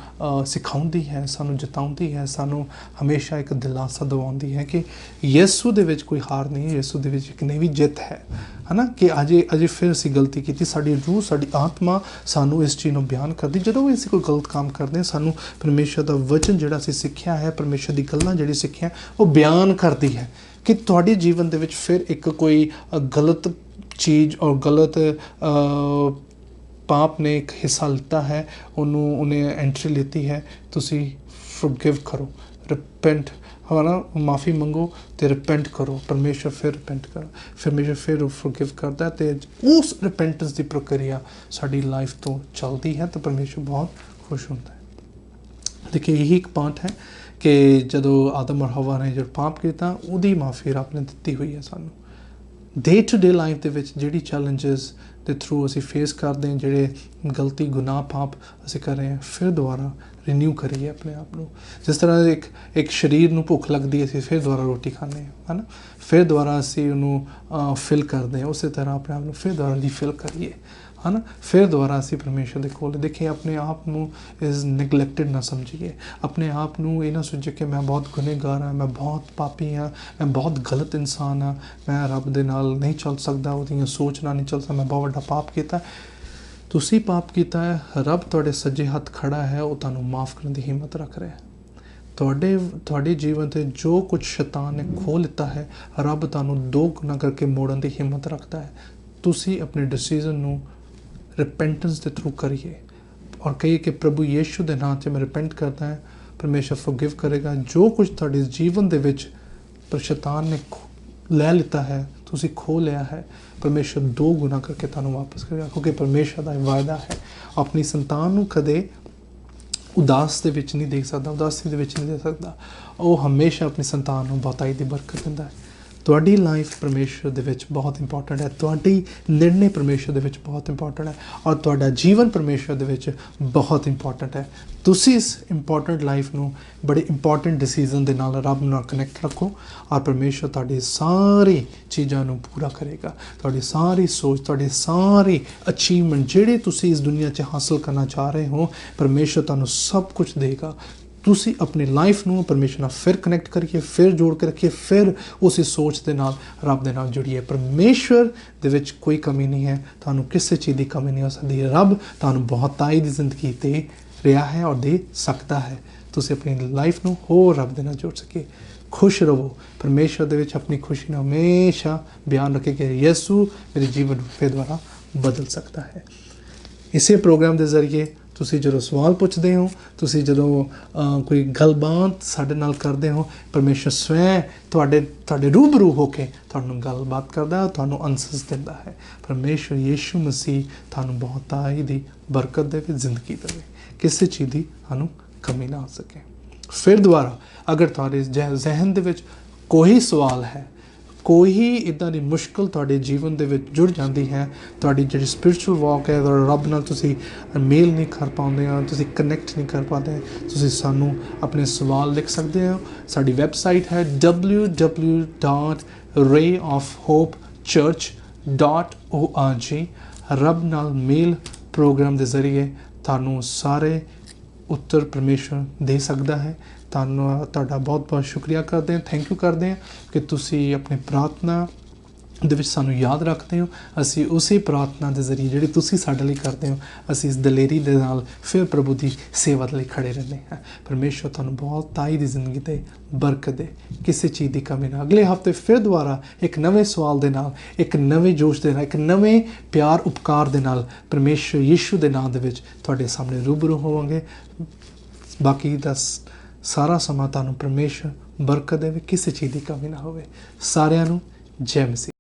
ਸਿਖਾਉਂਦੀ ਹੈ, ਸਾਨੂੰ ਜਤਾਉਂਦੀ ਹੈ, ਸਾਨੂੰ ਹਮੇਸ਼ਾ ਇੱਕ ਦਿਲਾਸਾ ਦਿਵਾਉਂਦੀ ਹੈ ਕਿ ਯਿਸੂ ਦੇ ਵਿੱਚ ਕੋਈ ਹਾਰ ਨਹੀਂ ਹੈ, ਯਿਸੂ ਦੇ ਵਿੱਚ ਇੱਕ ਨਵੀਂ ਜਿੱਤ ਹੈ ਨਾ। ਕਿ ਅਜੇ ਫਿਰ ਅਸੀਂ ਗਲਤੀ ਕੀਤੀ, ਸਾਡੀ ਰੂਹ, ਸਾਡੀ ਆਤਮਾ ਸਾਨੂੰ ਇਸ ਚੀਜ਼ ਨੂੰ ਬਿਆਨ ਕਰਦੀ। ਜਦੋਂ ਵੀ ਅਸੀਂ ਕੋਈ ਗਲਤ ਕੰਮ ਕਰਦੇ ਹਾਂ, ਸਾਨੂੰ ਪਰਮੇਸ਼ਰ ਦਾ ਵਚਨ ਜਿਹੜਾ ਅਸੀਂ ਸਿੱਖਿਆ ਹੈ, ਪਰਮੇਸ਼ਰ ਦੀ ਗੱਲਾਂ ਜਿਹੜੀ ਸਿੱਖਿਆ, ਉਹ ਬਿਆਨ ਕਰਦੀ ਹੈ ਕਿ ਤੁਹਾਡੇ ਜੀਵਨ ਦੇ ਵਿੱਚ ਫਿਰ ਇੱਕ ਕੋਈ ਗਲਤ ਚੀਜ਼ ਔਰ ਗਲਤ ਪਾਪ ਨੇ ਇੱਕ ਹਿੱਸਾ ਲਿੱਤਾ ਹੈ, ਉਹਨੇ ਐਂਟਰੀ ਲਿੱਤੀ ਹੈ। ਤੁਸੀਂ ਫੋਰਗਿਵ ਕਰੋ, ਰਿਪੈਂਟ, ਹੈ ਨਾ, ਮਾफ़ੀ ਮੰਗੋ ਅਤੇ ਰਿਪੈਂਟ ਕਰੋ। ਪਰਮੇਸ਼ਰ ਫਿਰ ਰਿਪੈਂਟ ਕਰੋ, ਪਰਮੇਸ਼ਰ ਫਿਰ ਫੋਰਗਿਵ ਕਰਦਾ ਅਤੇ ਉਸ ਰਿਪੈਂਟੈਂਸ ਦੀ ਪ੍ਰਕਿਰਿਆ ਸਾਡੀ ਲਾਈਫ ਤੋਂ ਚੱਲਦੀ ਹੈ ਤਾਂ ਪਰਮੇਸ਼ਰ ਬਹੁਤ ਖੁਸ਼ ਹੁੰਦਾ ਹੈ। ਦੇਖिए, ਇਹੀ ਇੱਕ ਪਾਰਟ ਹੈ ਕਿ ਜਦੋਂ ਆਦਮ ਔਰ ਹਵਾ ਨੇ ਜਦੋਂ ਪਾਪ ਕੀਤਾ, ਉਹਦੀ ਮਾफ़ੀ ਰੱਬ ਨੇ ਦਿੱਤੀ ਹੋਈ ਹੈ ਸਾਨੂੰ। ਡੇ ਟੂ ਡੇ ਲਾਈਫ ਦੇ ਵਿੱਚ ਜਿਹੜੀ ਚੈਲੰਜਸ ਦੇ ਥਰੂ ਅਸੀਂ ਫੇਸ ਕਰਦੇ ਹਾਂ, ਜਿਹੜੇ ਗਲਤੀ, ਗੁਨਾਹ, ਪਾਪ ਅਸੀਂ ਕਰ ਰਹੇ ਹਾਂ, ਫਿਰ ਦੁਬਾਰਾ ਰੀਨਿਊ ਕਰੀਏ ਆਪਣੇ ਆਪ ਨੂੰ। ਜਿਸ ਤਰ੍ਹਾਂ ਇੱਕ ਸਰੀਰ ਨੂੰ ਭੁੱਖ ਲੱਗਦੀ ਹੈ, ਅਸੀਂ ਫਿਰ ਦੁਬਾਰਾ ਰੋਟੀ ਖਾਂਦੇ ਹਾਂ, ਹੈ ਨਾ, ਫਿਰ ਦੁਬਾਰਾ ਅਸੀਂ ਉਹਨੂੰ ਫਿਲ ਕਰਦੇ ਹਾਂ। ਉਸੇ ਤਰ੍ਹਾਂ ਆਪਣੇ ਆਪ ਨੂੰ ਫਿਰ ਦੁਬਾਰਾ ਰੀਫਿਲ ਕਰੀਏ, ਹੈ ਨਾ। ਫਿਰ ਦੁਬਾਰਾ ਅਸੀਂ ਪਰਮੇਸ਼ਰ ਦੇ ਕੋਲ ਦੇਖੀਏ, ਆਪਣੇ ਆਪ ਨੂੰ ਇਜ਼ ਨੈਗਲੈਕਟਡ ਨਾ ਸਮਝੀਏ, ਆਪਣੇ ਆਪ ਨੂੰ ਇਹ ਨਾ ਸੋਚੀਏ ਕਿ ਮੈਂ ਬਹੁਤ ਗੁਨਹਗਾਰ ਹਾਂ, ਮੈਂ ਬਹੁਤ ਪਾਪੀ ਹਾਂ, ਮੈਂ ਬਹੁਤ ਗਲਤ ਇਨਸਾਨ ਹਾਂ, ਮੈਂ ਰੱਬ ਦੇ ਨਾਲ ਨਹੀਂ ਚੱਲ ਸਕਦਾ, ਉਹਦੀਆਂ ਸੋਚ ਨਾਲ ਨਹੀਂ ਚੱਲ ਸਕਦਾ, ਮੈਂ ਬਹੁਤ ਵੱਡਾ ਪਾਪ ਕੀਤਾ। ਤੁਸੀਂ ਪਾਪ ਕੀਤਾ ਹੈ, ਰੱਬ ਤੁਹਾਡੇ ਸੱਜੇ ਹੱਥ ਖੜਾ ਹੈ, ਉਹ ਤੁਹਾਨੂੰ ਮਾफ़ ਕਰਨ ਦੀ ਹਿੰਮਤ ਰੱਖ ਰਿਹਾ ਹੈ। ਤੁਹਾਡੇ ਜੀਵਨ 'ਤੇ ਜੋ ਕੁਝ ਸ਼ੈਤਾਨ ਨੇ ਖੋਹ ਲਿੱਤਾ ਹੈ, ਰੱਬ ਤੁਹਾਨੂੰ 2 ਗੁਣਾ ਕਰਕੇ ਮੋੜਨ ਦੀ ਹਿੰਮਤ ਰੱਖਦਾ ਹੈ। ਤੁਸੀਂ ਆਪਣੇ ਡਿਸੀਜ਼ਨ ਨੂੰ ਰਿਪੈਂਟੈਂਸ ਦੇ ਥਰੂ ਕਰੀਏ ਔਰ ਕਹੀਏ ਕਿ ਪ੍ਰਭੂ ਯੀਸ਼ੂ ਦੇ ਨਾਂ 'ਤੇ ਮੈਂ ਰਿਪੈਂਟ ਕਰਦਾ ਹਾਂ, ਪਰਮੇਸ਼ਰ ਫੋਰਗਿਵ ਕਰੇਗਾ। ਜੋ ਕੁਝ ਤੁਹਾਡੇ ਜੀਵਨ ਦੇ ਵਿੱਚ ਪਰ ਸ਼ੈਤਾਨ ਨੇ ਲੈ ਲਿੱਤਾ ਹੈ, ਤੁਸੀਂ ਖੋਹ ਲਿਆ ਹੈ, ਪਰਮੇਸ਼ਰ 2 ਗੁਣਾ ਕਰਕੇ ਤੁਹਾਨੂੰ ਵਾਪਸ ਕਰੇਗਾ, ਕਿਉਂਕਿ ਪਰਮੇਸ਼ਰ ਦਾ ਵਾਅਦਾ ਹੈ। ਆਪਣੀ ਸੰਤਾਨ ਨੂੰ ਕਦੇ ਉਦਾਸ ਦੇ ਵਿੱਚ ਨਹੀਂ ਦੇਖ ਸਕਦਾ, ਉਦਾਸੀ ਦੇ ਵਿੱਚ ਨਹੀਂ ਦੇ ਸਕਦਾ। ਉਹ ਹਮੇਸ਼ਾ ਆਪਣੀ ਸੰਤਾਨ ਨੂੰ ਬਹੁਤਾਈ ਦੀ ਬਰਕਤ ਦਿੰਦਾ ਹੈ। ਤੁਹਾਡੀ ਲਾਈਫ ਪਰਮੇਸ਼ਰ ਦੇ ਵਿੱਚ ਬਹੁਤ ਇੰਪੋਰਟੈਂਟ ਹੈ, ਤੁਹਾਡੀ ਨਿਰਣੇ ਪਰਮੇਸ਼ਰ ਦੇ ਵਿੱਚ ਬਹੁਤ ਇੰਪੋਰਟੈਂਟ ਹੈ ਔਰ ਤੁਹਾਡਾ ਜੀਵਨ ਪਰਮੇਸ਼ਰ ਦੇ ਵਿੱਚ ਬਹੁਤ ਇੰਪੋਰਟੈਂਟ ਹੈ। ਤੁਸੀਂ ਇਸ ਇੰਪੋਰਟੈਂਟ ਲਾਈਫ ਨੂੰ ਬੜੇ ਇੰਪੋਰਟੈਂਟ ਡਿਸੀਜ਼ਨ ਦੇ ਨਾਲ ਰੱਬ ਨਾਲ ਕਨੈਕਟ ਰੱਖੋ ਔਰ ਪਰਮੇਸ਼ਰ ਤੁਹਾਡੀ ਸਾਰੀ ਚੀਜ਼ਾਂ ਨੂੰ ਪੂਰਾ ਕਰੇਗਾ। ਤੁਹਾਡੀ ਸਾਰੀ ਸੋਚ, ਤੁਹਾਡੀ ਸਾਰੀ ਅਚੀਵਮੈਂਟ ਜਿਹੜੇ ਤੁਸੀਂ ਇਸ ਦੁਨੀਆ 'ਚ ਹਾਸਲ ਕਰਨਾ ਚਾਹ ਰਹੇ ਹੋ, ਪਰਮੇਸ਼ਰ ਤੁਹਾਨੂੰ ਸਭ ਕੁਝ ਦੇਗਾ। ਤੁਸੀਂ ਆਪਣੀ ਲਾਈਫ ਨੂੰ ਪਰਮੇਸ਼ਰ ਨਾਲ ਫਿਰ ਕਨੈਕਟ ਕਰੀਏ, ਫਿਰ ਜੋੜ ਕੇ ਰੱਖੀਏ, ਫਿਰ ਉਸੇ ਸੋਚ ਦੇ ਨਾਲ ਰੱਬ ਦੇ ਨਾਲ ਜੁੜੀਏ। ਪਰਮੇਸ਼ਰ ਦੇ ਵਿੱਚ ਕੋਈ ਕਮੀ ਨਹੀਂ ਹੈ, ਤੁਹਾਨੂੰ ਕਿਸੇ ਚੀਜ਼ ਦੀ ਕਮੀ ਨਹੀਂ ਹੋ ਸਕਦੀ। ਰੱਬ ਤੁਹਾਨੂੰ ਬਹੁਤਾਈ ਦੀ ਜ਼ਿੰਦਗੀ ਦੇ ਰਿਹਾ ਹੈ ਔਰ ਦੇ ਸਕਦਾ ਹੈ। ਤੁਸੀਂ ਆਪਣੀ ਲਾਈਫ ਨੂੰ ਹੋਰ ਰੱਬ ਦੇ ਨਾਲ ਜੋੜ ਸਕੀਏ। ਖੁਸ਼ ਰਹੋ ਪਰਮੇਸ਼ਰ ਦੇ ਵਿੱਚ, ਆਪਣੀ ਖੁਸ਼ੀ ਨੂੰ ਹਮੇਸ਼ਾ ਬਿਆਨ ਰੱਖੇ ਕਿ ਯਿਸੂ ਮੇਰੇ ਜੀਵਨ ਨੂੰ ਫਿਰ ਦੁਬਾਰਾ ਬਦਲ ਸਕਦਾ ਹੈ। ਇਸੇ ਪ੍ਰੋਗਰਾਮ ਦੇ ਜ਼ਰੀਏ ਤੁਸੀਂ ਜਦੋਂ ਸਵਾਲ ਪੁੱਛਦੇ ਹੋ, ਤੁਸੀਂ ਜਦੋਂ ਕੋਈ ਗੱਲਬਾਤ ਸਾਡੇ ਨਾਲ ਕਰਦੇ ਹੋ, ਪਰਮੇਸ਼ਰ ਸਵੈ ਤੁਹਾਡੇ ਰੂਬਰੂ ਹੋ ਕੇ ਤੁਹਾਨੂੰ ਗੱਲਬਾਤ ਕਰਦਾ, ਤੁਹਾਨੂੰ ਆਨਸਰਸ ਦਿੰਦਾ ਹੈ। ਪਰਮੇਸ਼ਰ ਯੀਸ਼ੂ ਮਸੀਹ ਤੁਹਾਨੂੰ ਬਹੁਤਾਈ ਦੀ ਬਰਕਤ ਦੇਵੇ, ਜ਼ਿੰਦਗੀ ਦੇਵੇ, ਕਿਸੇ ਚੀਜ਼ ਦੀ ਸਾਨੂੰ ਕਮੀ ਨਾ ਆ ਸਕੇ। ਫਿਰ ਦੁਬਾਰਾ ਅਗਰ ਤੁਹਾਡੇ ਜ਼ਿਹਨ ਦੇ ਵਿੱਚ ਕੋਈ ਸਵਾਲ ਹੈ, ਕੋਈ ਇੱਦਾਂ ਦੀ ਮੁਸ਼ਕਿਲ ਤੁਹਾਡੇ ਜੀਵਨ ਦੇ ਵਿੱਚ ਜੁੜ ਜਾਂਦੀ ਹੈ, ਤੁਹਾਡੀ ਜਿਹੜੀ ਸਪਿਰਿਚੁਅਲ ਵਾਕ ਹੈ, ਰੱਬ ਨਾਲ ਤੁਸੀਂ ਮੇਲ ਨਹੀਂ ਕਰ ਪਾਉਂਦੇ ਹੋ, ਤੁਸੀਂ ਕਨੈਕਟ ਨਹੀਂ ਕਰ ਪਾਉਂਦੇ, ਤੁਸੀਂ ਸਾਨੂੰ ਆਪਣੇ ਸਵਾਲ ਲਿਖ ਸਕਦੇ ਹੋ। ਸਾਡੀ ਵੈਬਸਾਈਟ ਹੈ www.rayofhopechurch.org। ਰੱਬ ਨਾਲ ਮੇਲ ਪ੍ਰੋਗਰਾਮ ਦੇ ਜ਼ਰੀਏ ਤੁਹਾਨੂੰ ਸਾਰੇ ਉੱਤਰ ਪਰਮੇਸ਼ਰ ਦੇ ਸਕਦਾ ਹੈ। ਤੁਹਾਡਾ ਬਹੁਤ ਬਹੁਤ ਸ਼ੁਕਰੀਆ ਕਰਦੇ ਹਾਂ, ਥੈਂਕ ਯੂ ਕਰਦੇ ਹਾਂ ਕਿ ਤੁਸੀਂ ਆਪਣੀ ਪ੍ਰਾਰਥਨਾ ਦੇ ਵਿੱਚ ਸਾਨੂੰ ਯਾਦ ਰੱਖਦੇ ਹੋ। ਅਸੀਂ ਉਸੇ ਪ੍ਰਾਰਥਨਾ ਦੇ ਜ਼ਰੀਏ ਜਿਹੜੀ ਤੁਸੀਂ ਸਾਡੇ ਲਈ ਕਰਦੇ ਹੋ, ਅਸੀਂ ਇਸ ਦਲੇਰੀ ਦੇ ਨਾਲ ਫਿਰ ਪ੍ਰਭੂ ਦੀ ਸੇਵਾ ਲਈ ਖੜੇ ਰਹਿੰਦੇ ਹਾਂ। ਪਰਮੇਸ਼ਰ ਤੁਹਾਨੂੰ ਬਹੁਤ ਤਾਈ ਦੀ ਜ਼ਿੰਦਗੀ 'ਤੇ ਬਰਕਤ ਦੇ, ਕਿਸੇ ਚੀਜ਼ ਦੀ ਕਮੀ ਨਾ। ਅਗਲੇ ਹਫ਼ਤੇ ਫਿਰ ਦੁਬਾਰਾ ਇੱਕ ਨਵੇਂ ਸਵਾਲ ਦੇ ਨਾਲ, ਇੱਕ ਨਵੇਂ ਜੋਸ਼ ਦੇ ਨਾਲ, ਇੱਕ ਨਵੇਂ ਪਿਆਰ ਉਪਕਾਰ ਦੇ ਨਾਲ ਪਰਮੇਸ਼ਰ ਯੀਸ਼ੂ ਦੇ ਨਾਮ ਦੇ ਵਿੱਚ ਤੁਹਾਡੇ ਸਾਹਮਣੇ ਰੂਬਰੂ ਹੋਵਾਂਗੇ। ਬਾਕੀ ਦਾ ਸਾਰਾ ਸਮਾਂ ਤੁਹਾਨੂੰ ਪਰਮੇਸ਼ਰ ਬਰਕਤ ਦੇਵੇ, ਕਿਸੇ ਚੀਜ਼ ਦੀ ਕਮੀ ਨਾ ਹੋਵੇ। ਸਾਰਿਆਂ ਨੂੰ ਜੈ ਮਸੀਹ।